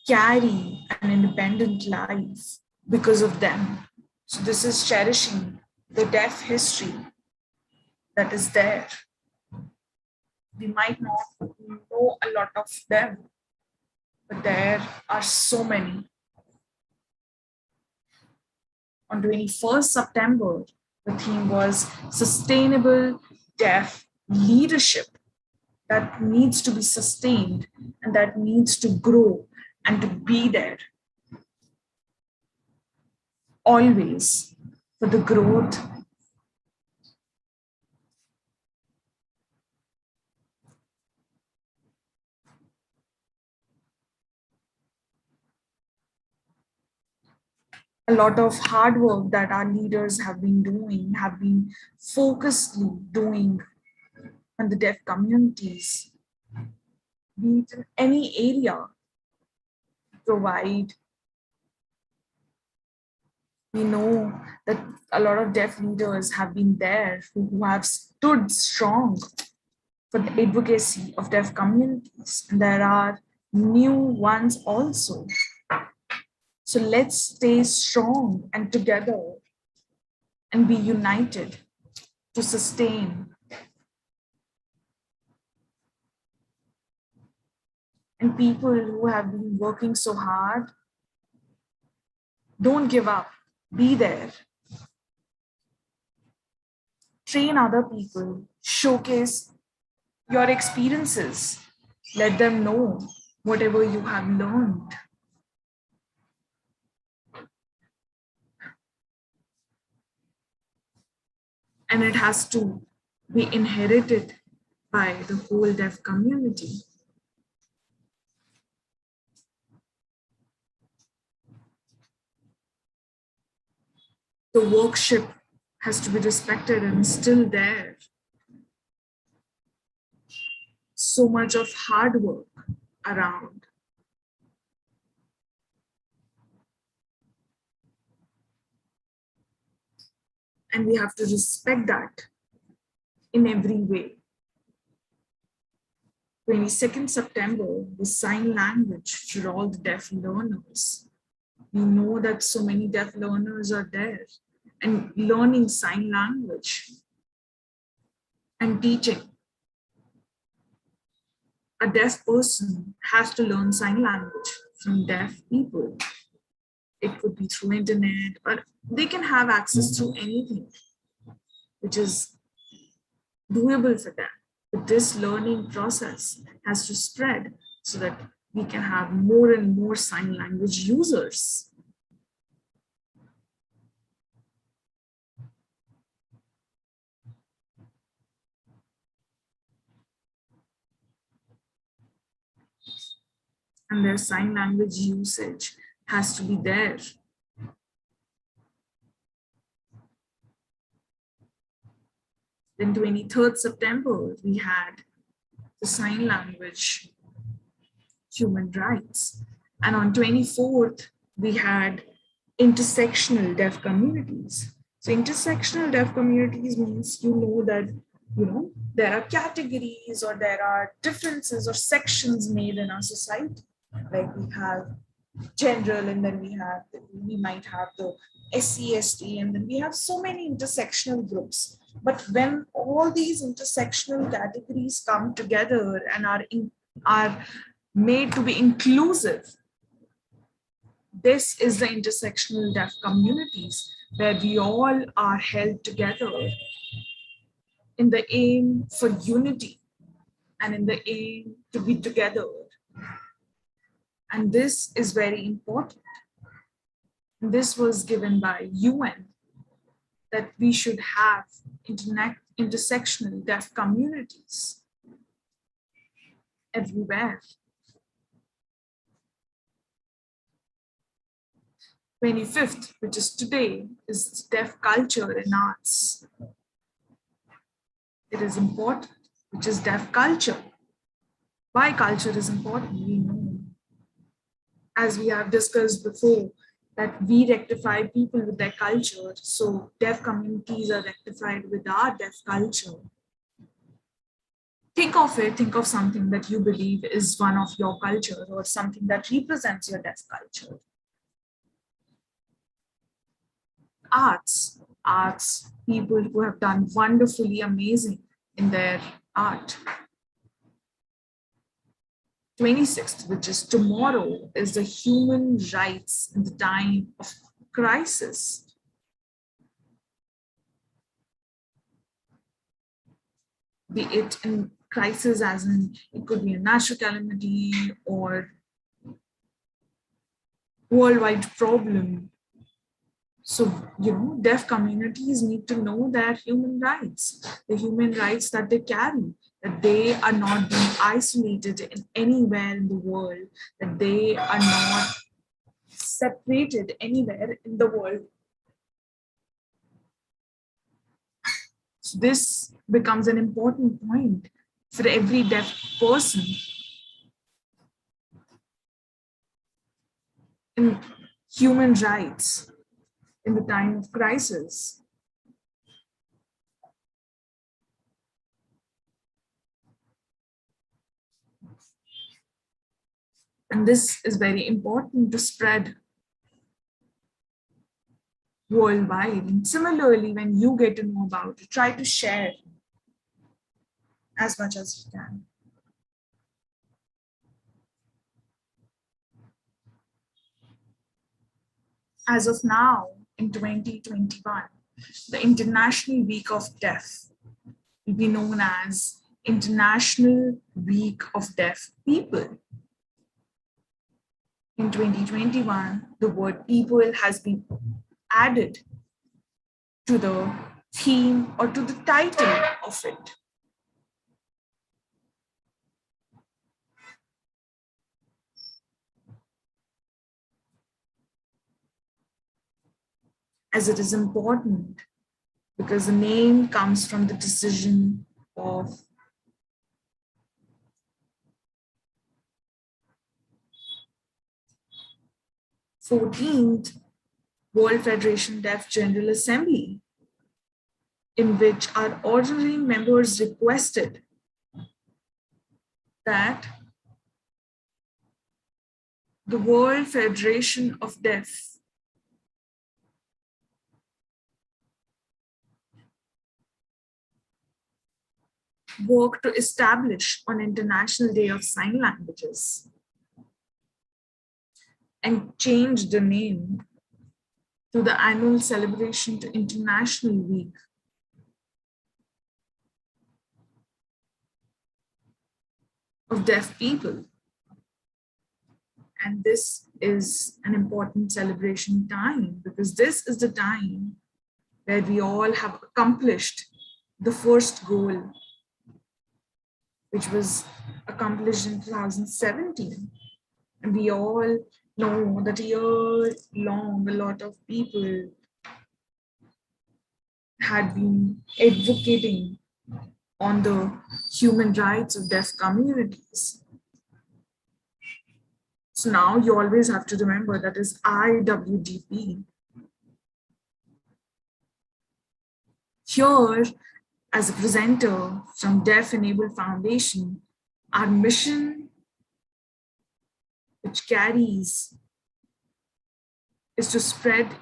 carry an independent life because of them. So this is cherishing the deaf history that is there. We might not know a lot of them, but there are so many. On 21st September, the theme was sustainable deaf leadership that needs to be sustained and that needs to grow and to be there always for the growth a lot of hard work that our leaders have been doing, have been focusedly doing on the deaf communities, be it in any area, provide. We know that a lot of deaf leaders have been there who have stood strong for the advocacy of deaf communities. And there are new ones also. So let's stay strong and together and be united to sustain. And people who have been working so hard, don't give up, be there. Train other people, showcase your experiences, let them know whatever you have learned. And it has to be inherited by the whole deaf community. The workship has to be respected and still there. So much of hard work around. And we have to respect that in every way. 22nd September, the sign language for all the deaf learners. We know that so many deaf learners are there and learning sign language and teaching. A deaf person has to learn sign language from deaf people. It could be through internet, or they can have access to anything which is doable for them. But this learning process has to spread so that we can have more and more sign language users. And their sign language usage has to be there. Then 23rd September, we had the sign language human rights. And on 24th, we had intersectional deaf communities. So intersectional deaf communities means that there are categories or there are differences or sections made in our society. Like we have general, and then we might have the SC/ST, and then we have so many intersectional groups. But when all these intersectional categories come together and are made to be inclusive, this is the intersectional deaf communities where we all are held together in the aim for unity and in the aim to be together. And this is very important. This was given by UN, that we should have intersectional deaf communities everywhere. 25th, which is today, is deaf culture and arts. It is important, which is deaf culture. Why culture is important, we know, as we have discussed before, that we rectify people with their culture. So deaf communities are rectified with our deaf culture. Think of it, think of something that you believe is one of your culture or something that represents your deaf culture. Arts, people who have done wonderfully amazing in their art. 26th, which is tomorrow, is the human rights in the time of crisis. Be it in crisis, as in it could be a natural calamity or worldwide problem. So, deaf communities need to know their human rights, the human rights that they carry, that they are not being isolated in anywhere in the world, that they are not separated anywhere in the world. So this becomes an important point for every deaf person in human rights in the time of crisis. And this is very important to spread worldwide. And similarly, when you get to know about it, try to share as much as you can. As of now, in 2021, the International Week of Deaf will be known as International Week of Deaf People. In 2021, the word people has been added to the theme or to the title of it. As it is important because the name comes from the decision of th World Federation Deaf General Assembly, in which our ordinary members requested that the World Federation of Deaf work to establish an International Day of Sign Languages and change the name to the annual celebration to International Week of Deaf People. And this is an important celebration time because this is the time where we all have accomplished the first goal, which was accomplished in 2017. And we all know that a year long, a lot of people had been advocating on the human rights of deaf communities. So now you always have to remember that is IWDP. Here, as a presenter from Deaf Enable Foundation, our mission, which carries, is to spread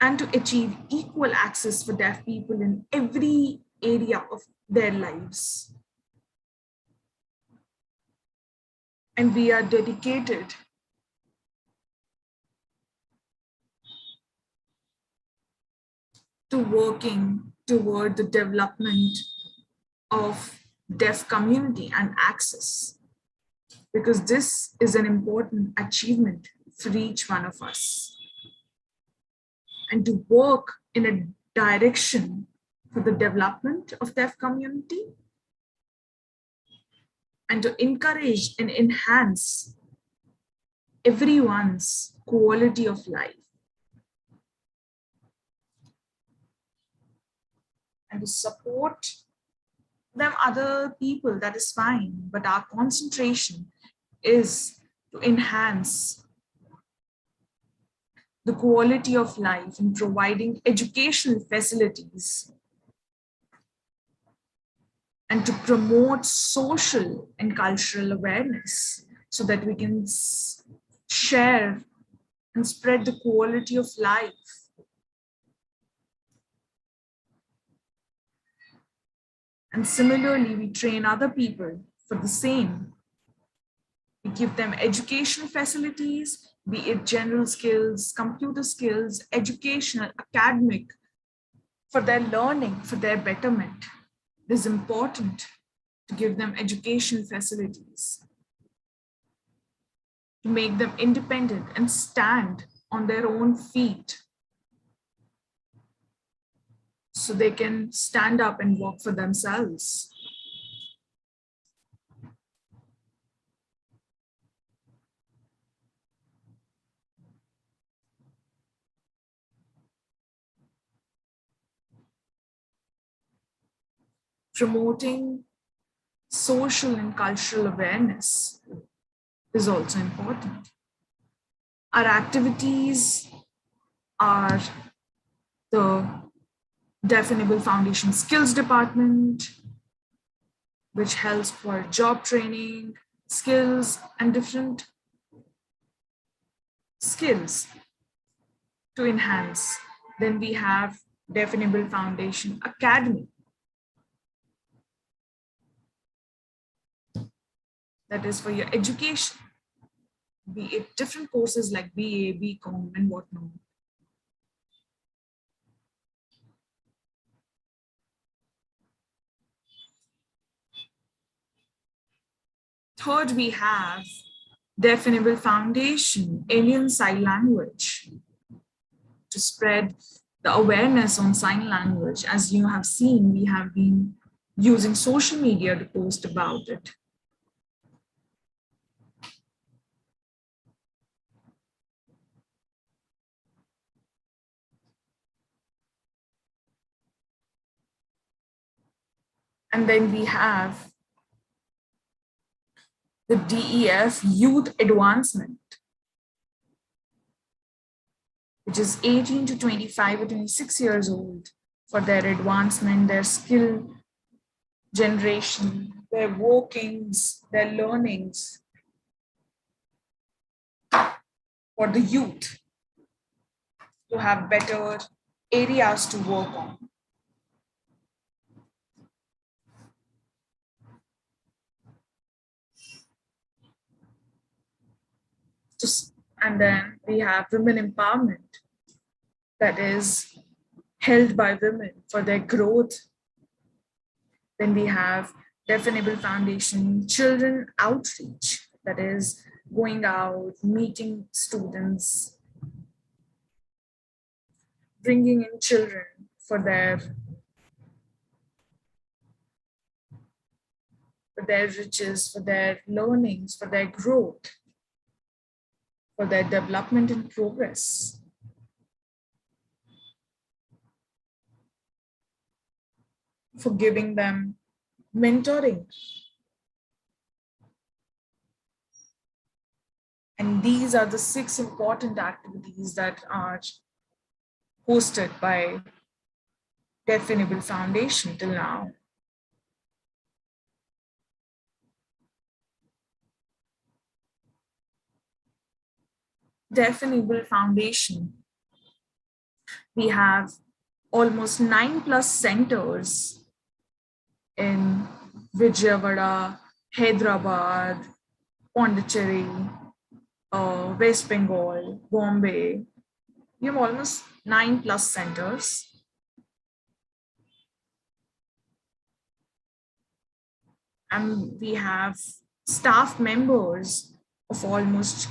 and to achieve equal access for deaf people in every area of their lives. And we are dedicated to working toward the development of deaf community and access, because this is an important achievement for each one of us. And to work in a direction for the development of deaf community and to encourage and enhance everyone's quality of life and to support them other people, that is fine. But our concentration is to enhance the quality of life in providing educational facilities and to promote social and cultural awareness so that we can share and spread the quality of life. And similarly, we train other people for the same. We give them educational facilities, be it general skills, computer skills, educational, academic, for their learning, for their betterment. It is important to give them educational facilities, to make them independent and stand on their own feet so they can stand up and work for themselves. Promoting social and cultural awareness is also important. Our activities are the Definable Foundation Skills Department, which helps for job training, skills, and different skills to enhance. Then we have Definable Foundation Academy, that is for your education, be it different courses like BA, BCom, and whatnot. Third, we have Definable Foundation Indian Sign Language to spread the awareness on sign language. As you have seen, we have been using social media to post about it. And then we have the DEF Youth Advancement, which is 18 to 25 or 26 years old, for their advancement, their skill generation, their workings, their learnings for the youth to have better areas to work on. And then we have women empowerment, that is held by women for their growth. Then we have Definable Foundation Children Outreach, that is going out, meeting students, bringing in children for their riches, for their learnings, for their growth, for their development and progress. For giving them mentoring. And these are the 6 important activities that are hosted by Definable Foundation till now. Definable Foundation, we have almost 9+ centers in Vijayawada, Hyderabad, Pondicherry, West Bengal, Bombay. We have almost 9+ centers. And we have staff members of almost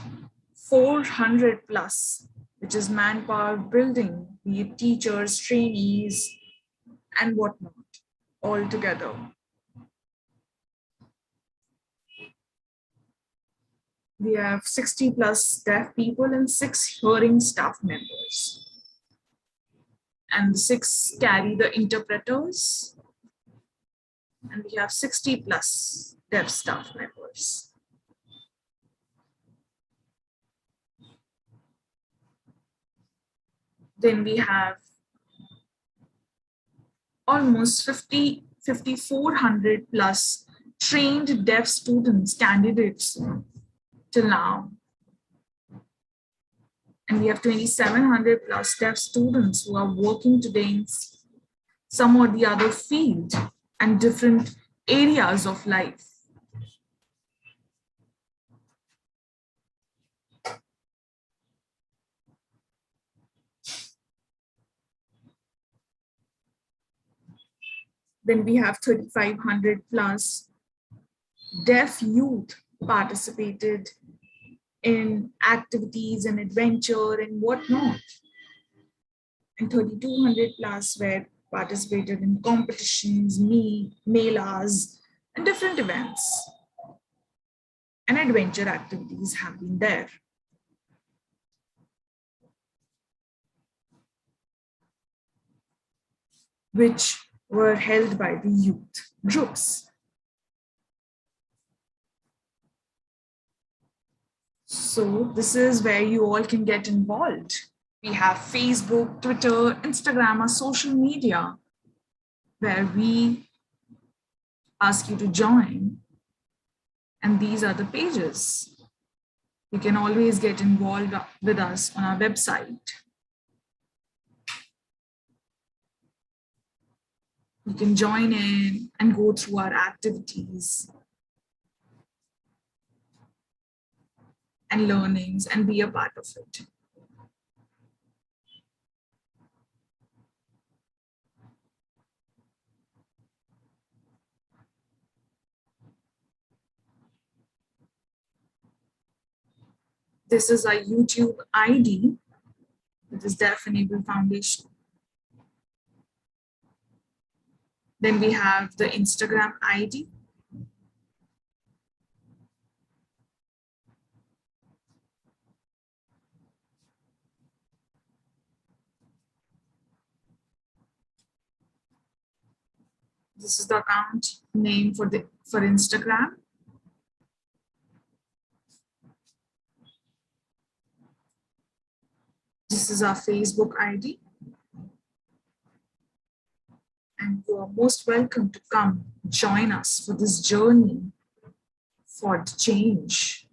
400+, which is manpower building, be it teachers, trainees, and whatnot, all together. We have 60+ deaf people and 6 hearing staff members. And the 6 carry the interpreters. and we have 60 plus dev staff members. Then we have almost 5,400 plus trained dev students, candidates till now. And we have 2,700 plus dev students who are working today in some or the other field and different areas of life. Then we have 3,500 plus deaf youth participated in activities and adventure and whatnot. And 3,200 plus were participated in competitions, melas, and different events. And adventure activities have been there. Which were held by the youth groups. So this is where you all can get involved. We have Facebook, Twitter, Instagram, or social media where we ask you to join. And these are the pages. You can always get involved with us on our website. You can join in and go through our activities and learnings and be a part of it. This is our YouTube ID. It is Deaf Enable Foundation. Then we have the Instagram ID. This is the account name for Instagram. This is our Facebook ID. And you are most welcome to come join us for this journey for the change.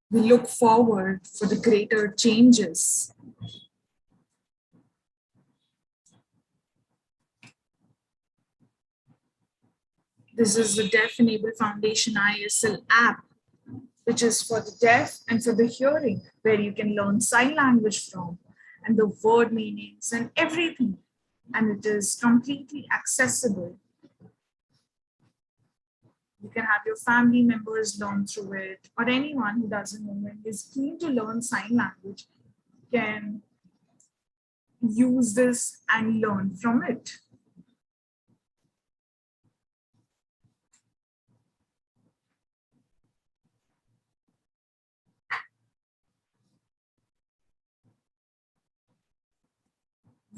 We look forward for the greater changes. This is the Deaf Enable Foundation ISL app, which is for the deaf and for the hearing, where you can learn sign language from and the word meanings and everything. And it is completely accessible. You can have your family members learn through it, or anyone who doesn't know and is keen to learn sign language can use this and learn from it.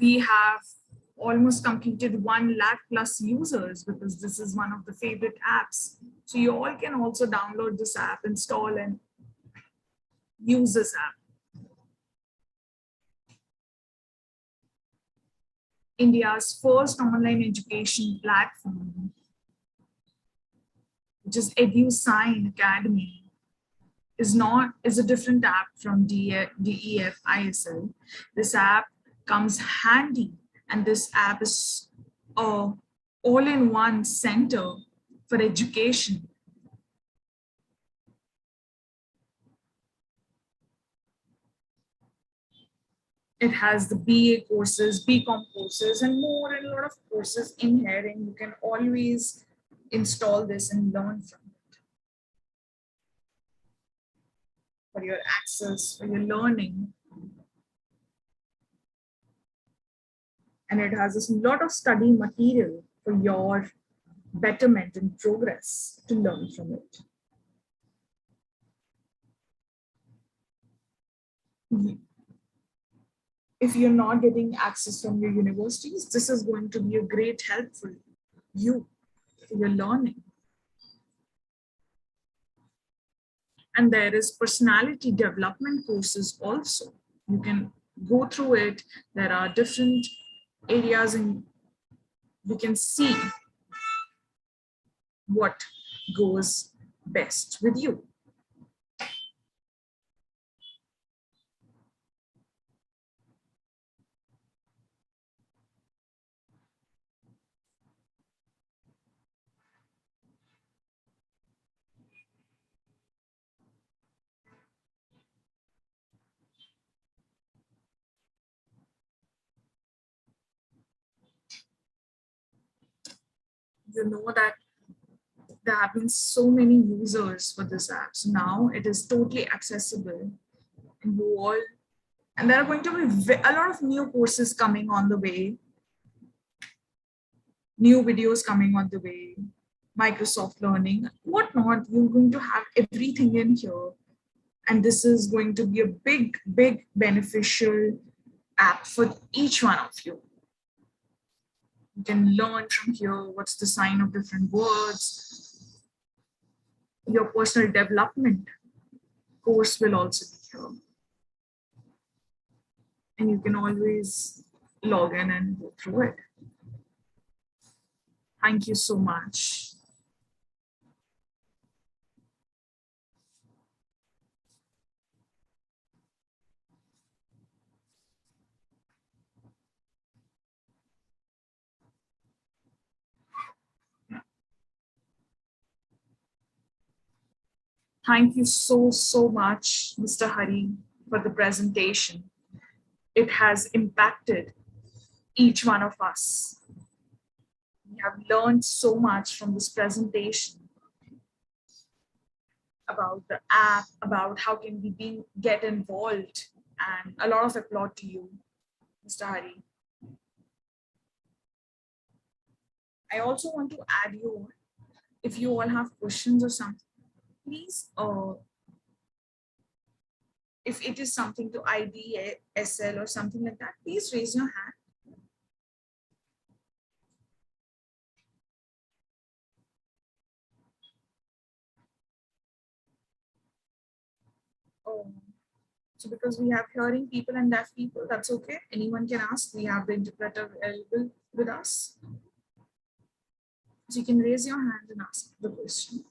We have almost completed 1 lakh plus users because this is one of the favorite apps. So you all can also download this app, install and use this app. India's first online education platform, which is EduSign Academy, is a different app from DEF ISL. This app comes handy, and this app is a all-in-one center for education. It has the BA courses, BCom courses, and more, and a lot of courses in here, and you can always install this and learn from it for your access, for your learning. And it has a lot of study material for your betterment and progress to learn from it. if you're not getting access from your universities, this is going to be a great help for you, for your learning. And there is personality development courses also. You can go through it. There are different areas and we can see what goes best with you. You know that there have been so many users for this app. So now it is totally accessible and you all, and there are going to be a lot of new courses coming on the way, new videos coming on the way, Microsoft Learning, whatnot. You're going to have everything in here. And this is going to be a big, big beneficial app for each one of you. You can learn from here what's the sign of different words. Your personal development course will also be here. And you can always log in and go through it. Thank you so much. Thank you so, so much, Mr. Hari, for the presentation. It has impacted each one of us. We have learned so much from this presentation about the app, about how can we get involved, and a lot of applaud to you, Mr. Hari. I also want to add you, if you all have questions or something, please, if it is something to IDSL or something like that, please raise your hand. Oh, so because we have hearing people and deaf people, that's okay. Anyone can ask. We have the interpreter available with us. So you can raise your hand and ask the question.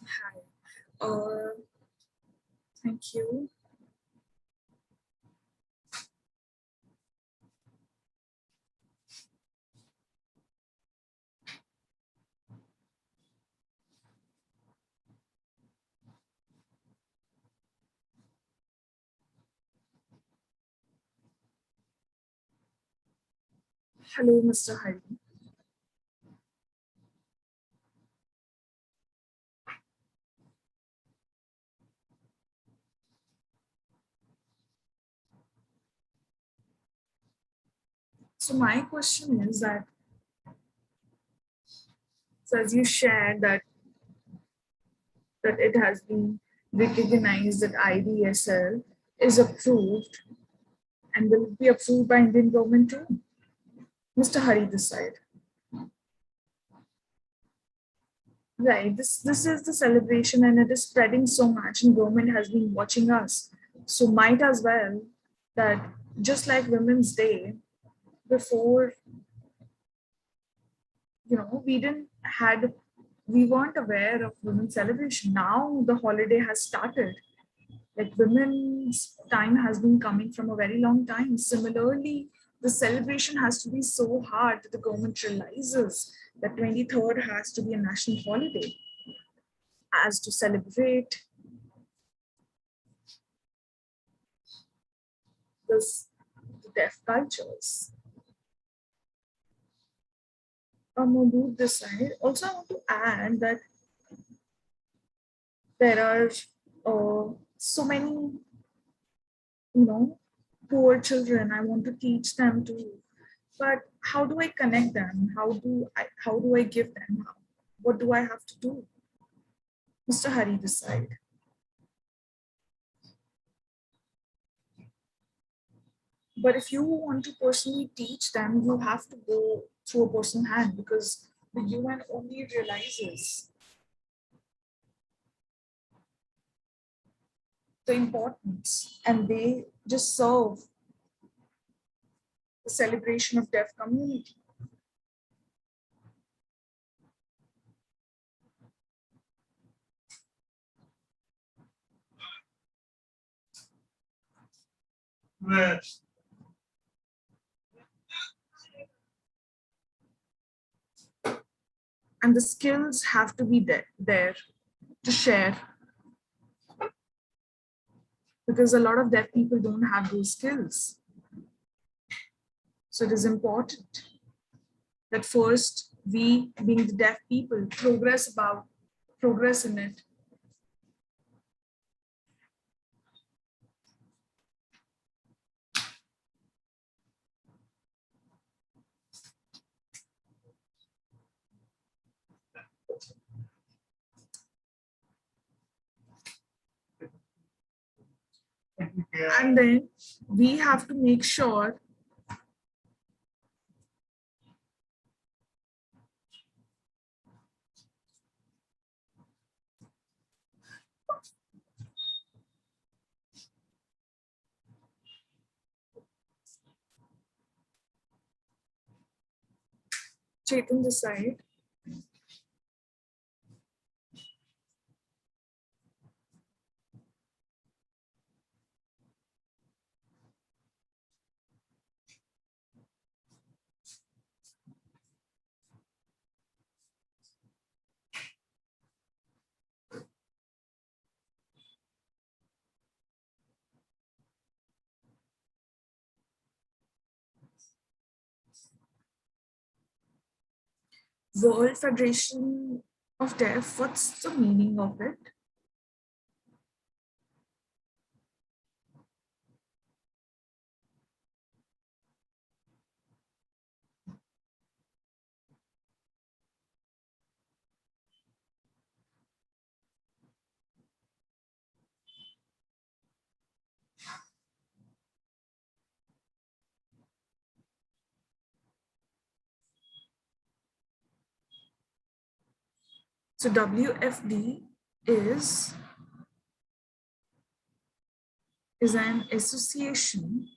Hi. Thank you. Hello, Mr. Hari. So my question is that, so as you shared that it has been recognized that IDSL is approved and will it be approved by Indian government too? Mr. Hari this side. Right. This is the celebration and it is spreading so much and government has been watching us. So might as well that just like Women's Day, before, we weren't aware of women's celebration. Now the holiday has started. Like women's time has been coming from a very long time. Similarly, the celebration has to be so hard that the government realizes that 23rd has to be a national holiday. as to celebrate this the deaf cultures. Move this side. Also, I want to add that there are so many, poor children. I want to teach them too. But how do I connect them? How do I give them? What do I have to do? Mr. Hari, decide. But if you want to personally teach them, you have to go through a personal hand because the UN only realizes the importance and they just serve the celebration of deaf community. Yes. And the skills have to be there to share because a lot of deaf people don't have those skills. So it is important that first we, being the deaf people, progress in it. And then we have to make sure Chetan decide. World Federation of Deaf, what's the meaning of it? So WFD is an association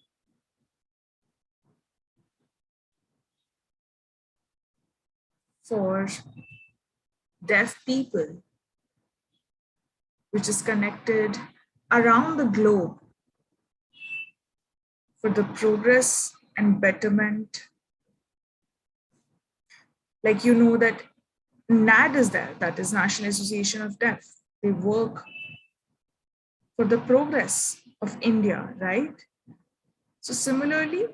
for deaf people, which is connected around the globe for the progress and betterment. Like that NAD is there, that is National Association of Deaf. They work for the progress of India, right? So similarly,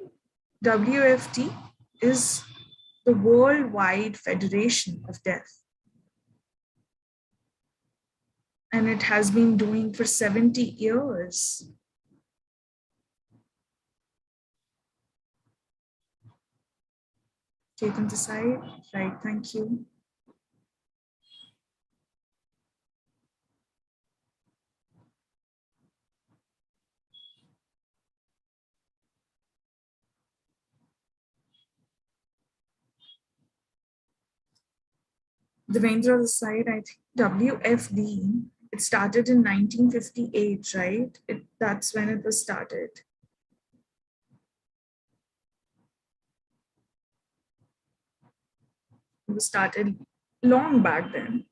WFT is the Worldwide Federation of Deaf. And it has been doing for 70 years. Chetan decide. Right, thank you. Devendra decide. I think WFD, it started in 1958, right? That's when it was started. It was started long back then.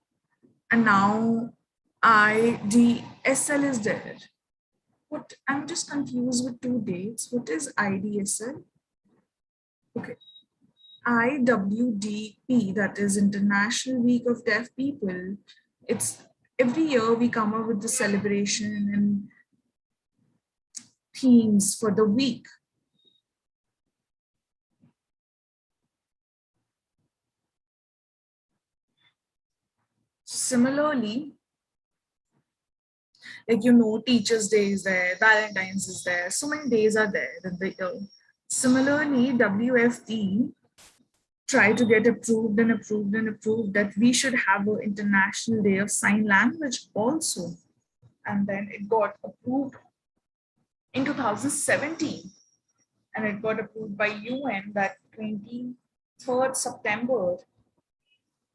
And now IDSL is there. I'm just confused with two dates. What is IDSL? Okay. IWDP, that is International Week of Deaf People. It's Every year we come up with the celebration and themes for the week. Similarly, like Teachers' Day is there, Valentine's is there, so many days are there in the year. Similarly, WFD tried to get approved and approved and approved that we should have an International Day of Sign Language also. And then it got approved in 2017, and it got approved by UN that 23rd September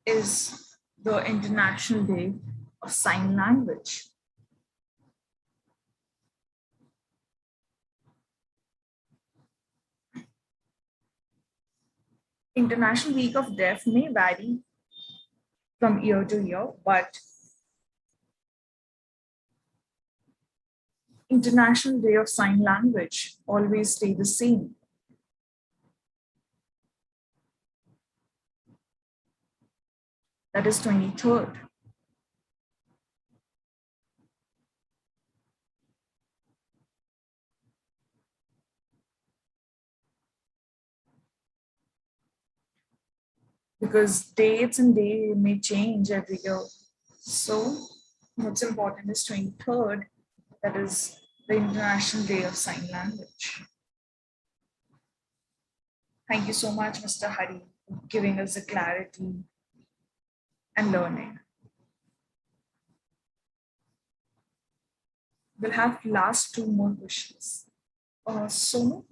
is the International Day of Sign Language. International Week of Deaf may vary from year to year, but International Day of Sign Language always stay the same. That is 23rd. Because dates and day may change every year. So what's important is 23rd, that is the International Day of Sign Language. Thank you so much, Mr. Hari, for giving us the clarity and learning. We'll have last two more questions. Sonu?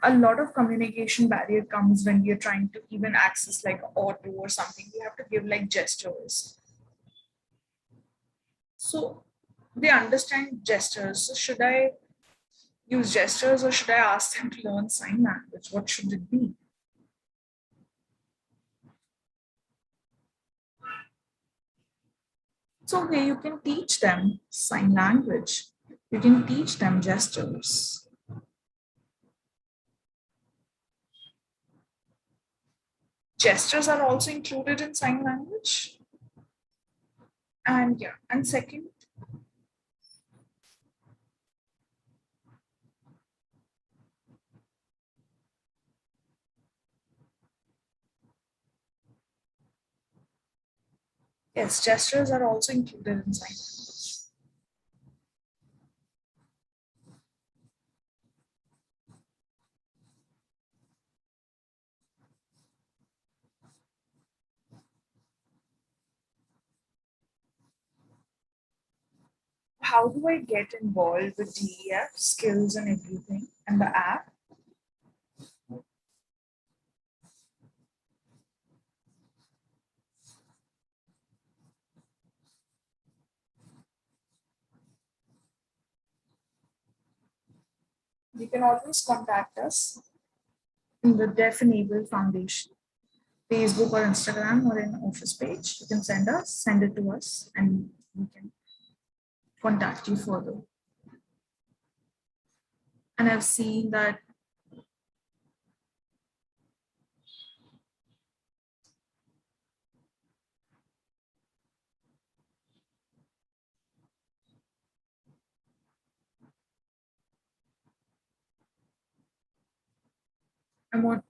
A lot of communication barrier comes when you're trying to even access like auto or something. You have to give like gestures. So they understand gestures. So should I use gestures or should I ask them to learn sign language? What should it be? It's okay, you can teach them sign language. You can teach them gestures. Gestures are also included in sign language. And yeah, and second, yes, gestures are also included in sign language. How do I get involved with DEF skills and everything and the app? You can always contact us in the Deaf Enable Foundation, Facebook or Instagram or in office page. You can send it to us, and we can contact you further. And I've seen that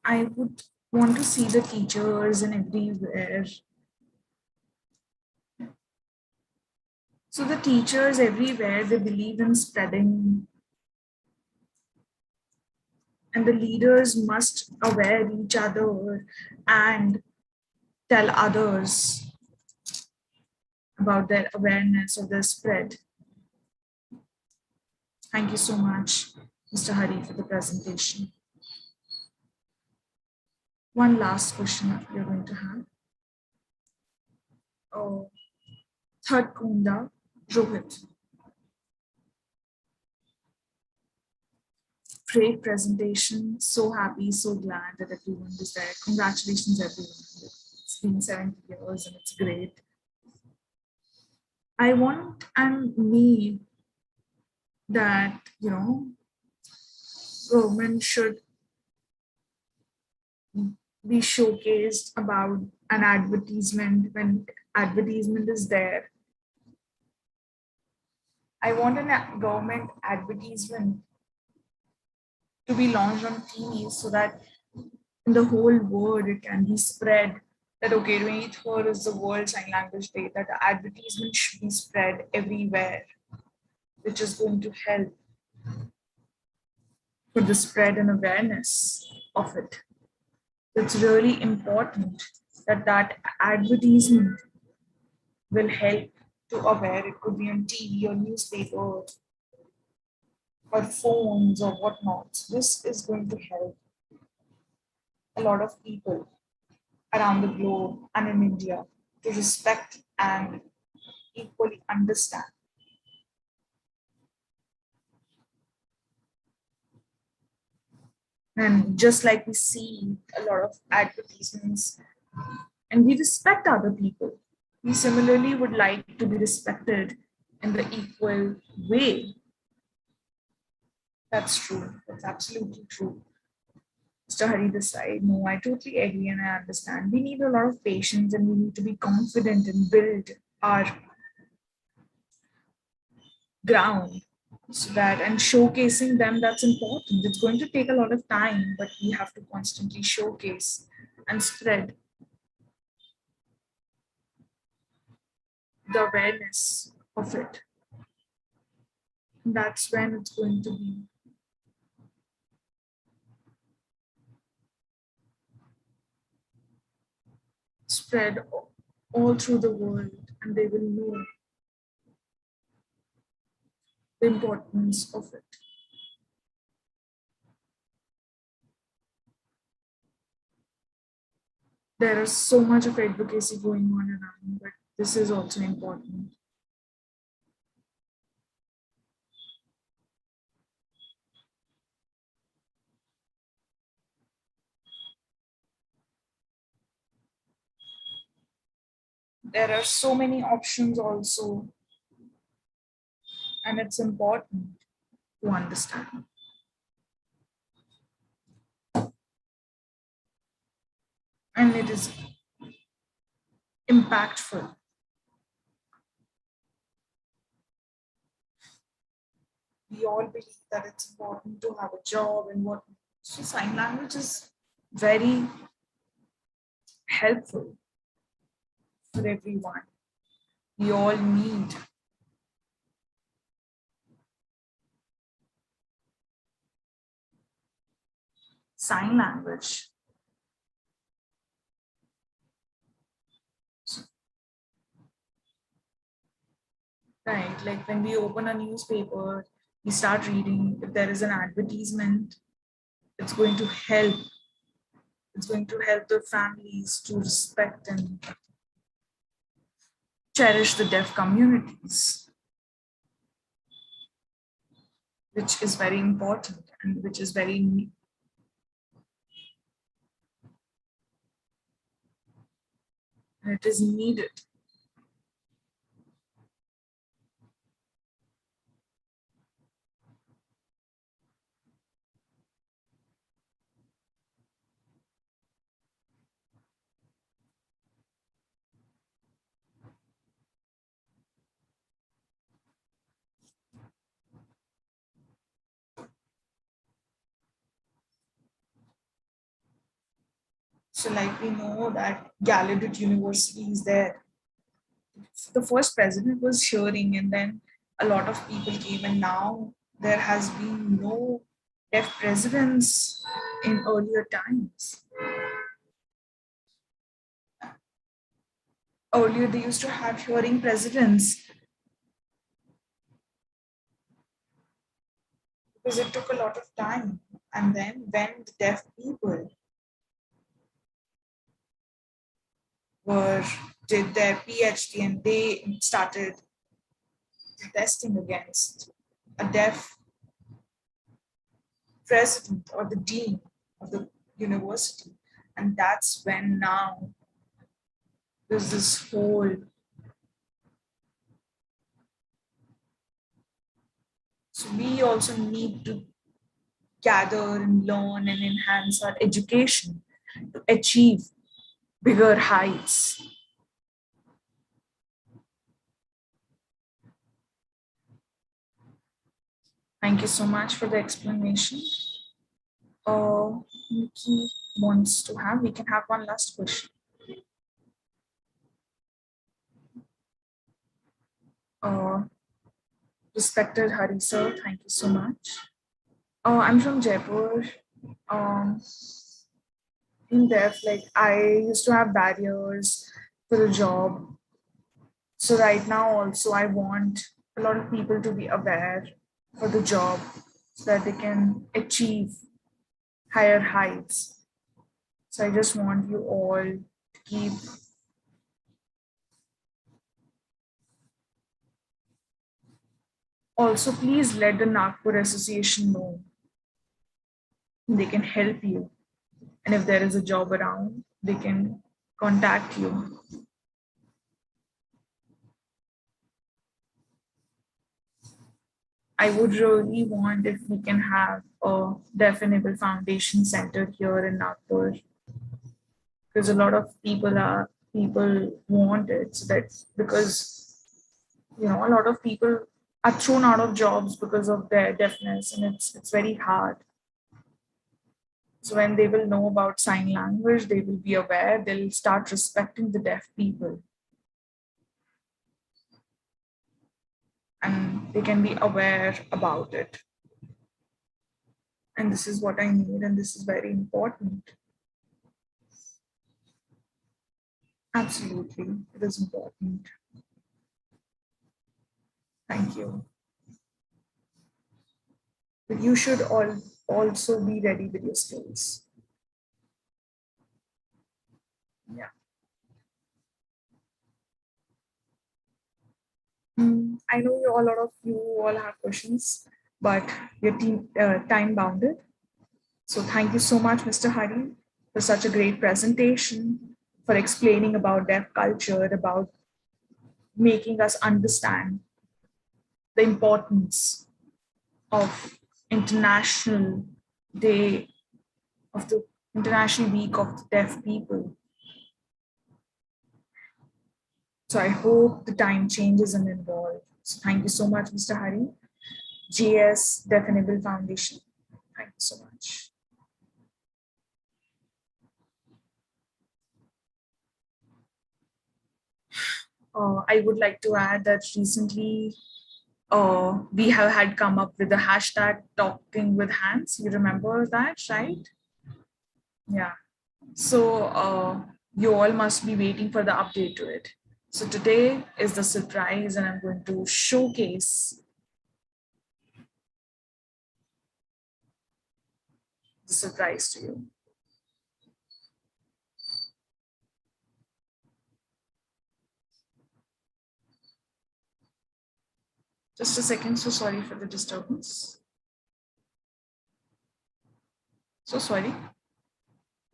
I would want to see the teachers and everywhere. So the teachers everywhere, they believe in spreading, and the leaders must aware each other and tell others about their awareness of the spread. Thank you so much, Mr. Hari, for the presentation. One last question that we're going to have. Oh, third Kunda, Rohit. Great presentation. So happy, so glad that everyone was there. Congratulations, everyone. It's been 70 years and it's great. I want and me that government should be showcased about an advertisement. When advertisement is there, I want government advertisement to be launched on TV so that in the whole world it can be spread that okay, 23rd is the World Sign Language Day, that the advertisement should be spread everywhere, which is going to help for the spread and awareness of it. It's really important that advertisement will help to aware. It could be on TV or newspaper or phones or whatnot. This is going to help a lot of people around the globe and in India to respect and equally understand. And just like we see a lot of advertisements and we respect other people, we similarly would like to be respected in the equal way. That's true. That's absolutely true. Mr. Hari Desai, no, I totally agree and I understand. We need a lot of patience and we need to be confident and build our ground so that and showcasing them, that's important. It's going to take a lot of time, but we have to constantly showcase and spread the awareness of it. That's when it's going to be spread all through the world and they will know the importance of it. There is so much of advocacy going on around, but this is also important. There are so many options also, and it's important to understand. And it is impactful. We all believe that it's important to have a job and what. So sign language is very helpful for everyone. We all need sign language. Right, like when we open a newspaper, we start reading, if there is an advertisement, it's going to help. It's going to help the families to respect and cherish the deaf communities, which is very important and which is very it is needed. So, like we know that Gallaudet University is there. The first president was hearing, and then a lot of people came, and now there has been no deaf presidents in earlier times. Earlier, they used to have hearing presidents because it took a lot of time. And then, when the deaf people were did their PhD and they started protesting against a deaf president or the dean of the university. And that's when now there's this whole So we also need to gather and learn and enhance our education to achieve bigger heights. Thank you so much for the explanation. Nikki wants to have, we can have one last question. Uh, Respected Hari sir, thank you so much. I'm from Jaipur. Um, in depth, like I used to have barriers for the job. So right now also I want a lot of people to be aware for the job so that they can achieve higher heights. So I just want you all to keep also please let the Nagpur Association know. They can help you. And if there is a job around, they can contact you. I would really want if we can have a definable foundation center here in Nagpur because a lot of people want it. So that's because a lot of people are thrown out of jobs because of their deafness, and it's very hard. So when they will know about sign language, they will be aware. They'll start respecting the deaf people, and they can be aware about it. And this is what I need, and this is very important. Absolutely, it is important. Thank you. But you should all also be ready with your skills. Yeah. I know a lot of you all have questions, but your team time bounded. So thank you so much, Mr. Hari, for such a great presentation, for explaining about deaf culture, about making us understand the importance of International Day of the International Week of the Deaf People. So I hope the time changes and involve. So thank you so much, Mr. Hari. JS Deaf Enable Foundation. Thank you so much. I would like to add that recently we have had come up with the hashtag talking with hands. You remember that, right? Yeah. So you all must be waiting for the update to it. So today is the surprise, and I'm going to showcase the surprise to you. Just a second. So sorry for the disturbance. So sorry.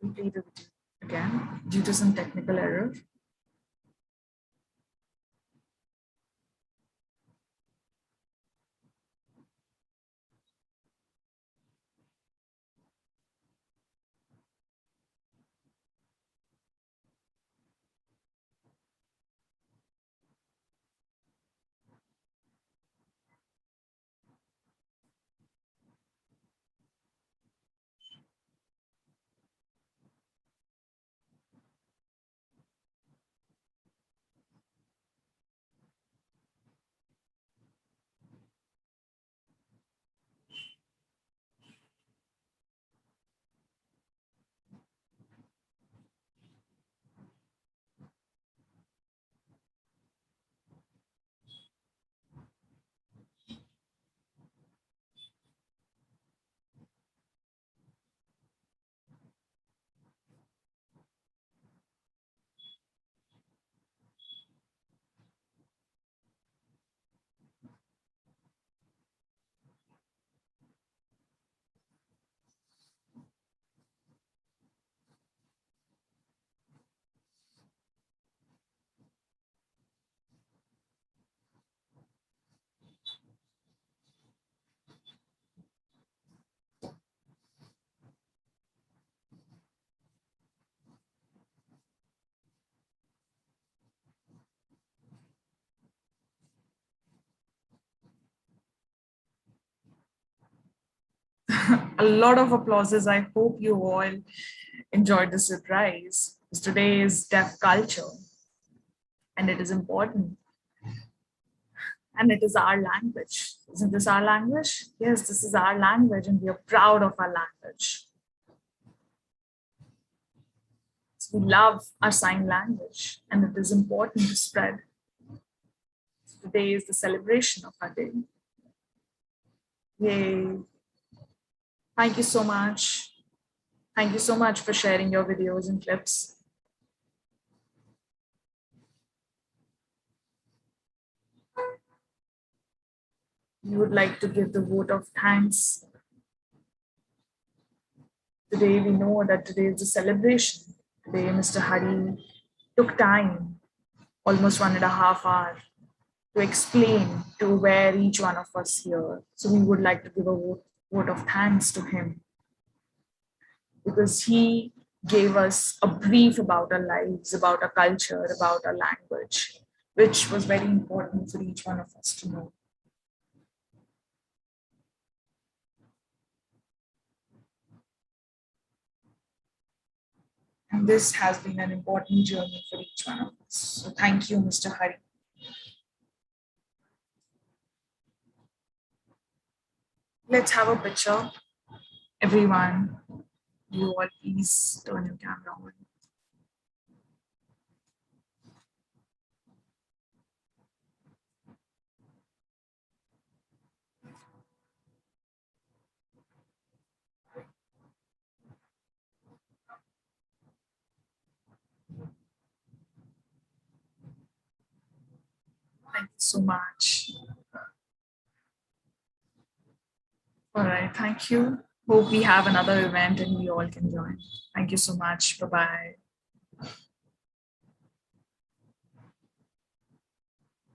We play the video again due to some technical error. A lot of applauses. I hope you all enjoyed the surprise. Today is deaf culture, and it is important, and it is our language. Isn't this our language? Yes, this is our language, and we are proud of our language. So we love our sign language, and it is important to spread. Today is the celebration of our day. Yay. Thank you so much. Thank you so much for sharing your videos and clips. We would like to give the vote of thanks. Today we know that today is a celebration. Today Mr. Hari took time, almost 1.5 hours, to explain to where each one of us here. So we would like to give a vote of thanks to him, because he gave us a brief about our lives, about our culture, about our language, which was very important for each one of us to know. And this has been an important journey for each one of us. So thank you, Mr. Hari. Let's have a picture. Everyone, you all please turn your camera on. Thank you so much. All right, thank you. Hope we have another event and we all can join. Thank you so much. Bye-bye.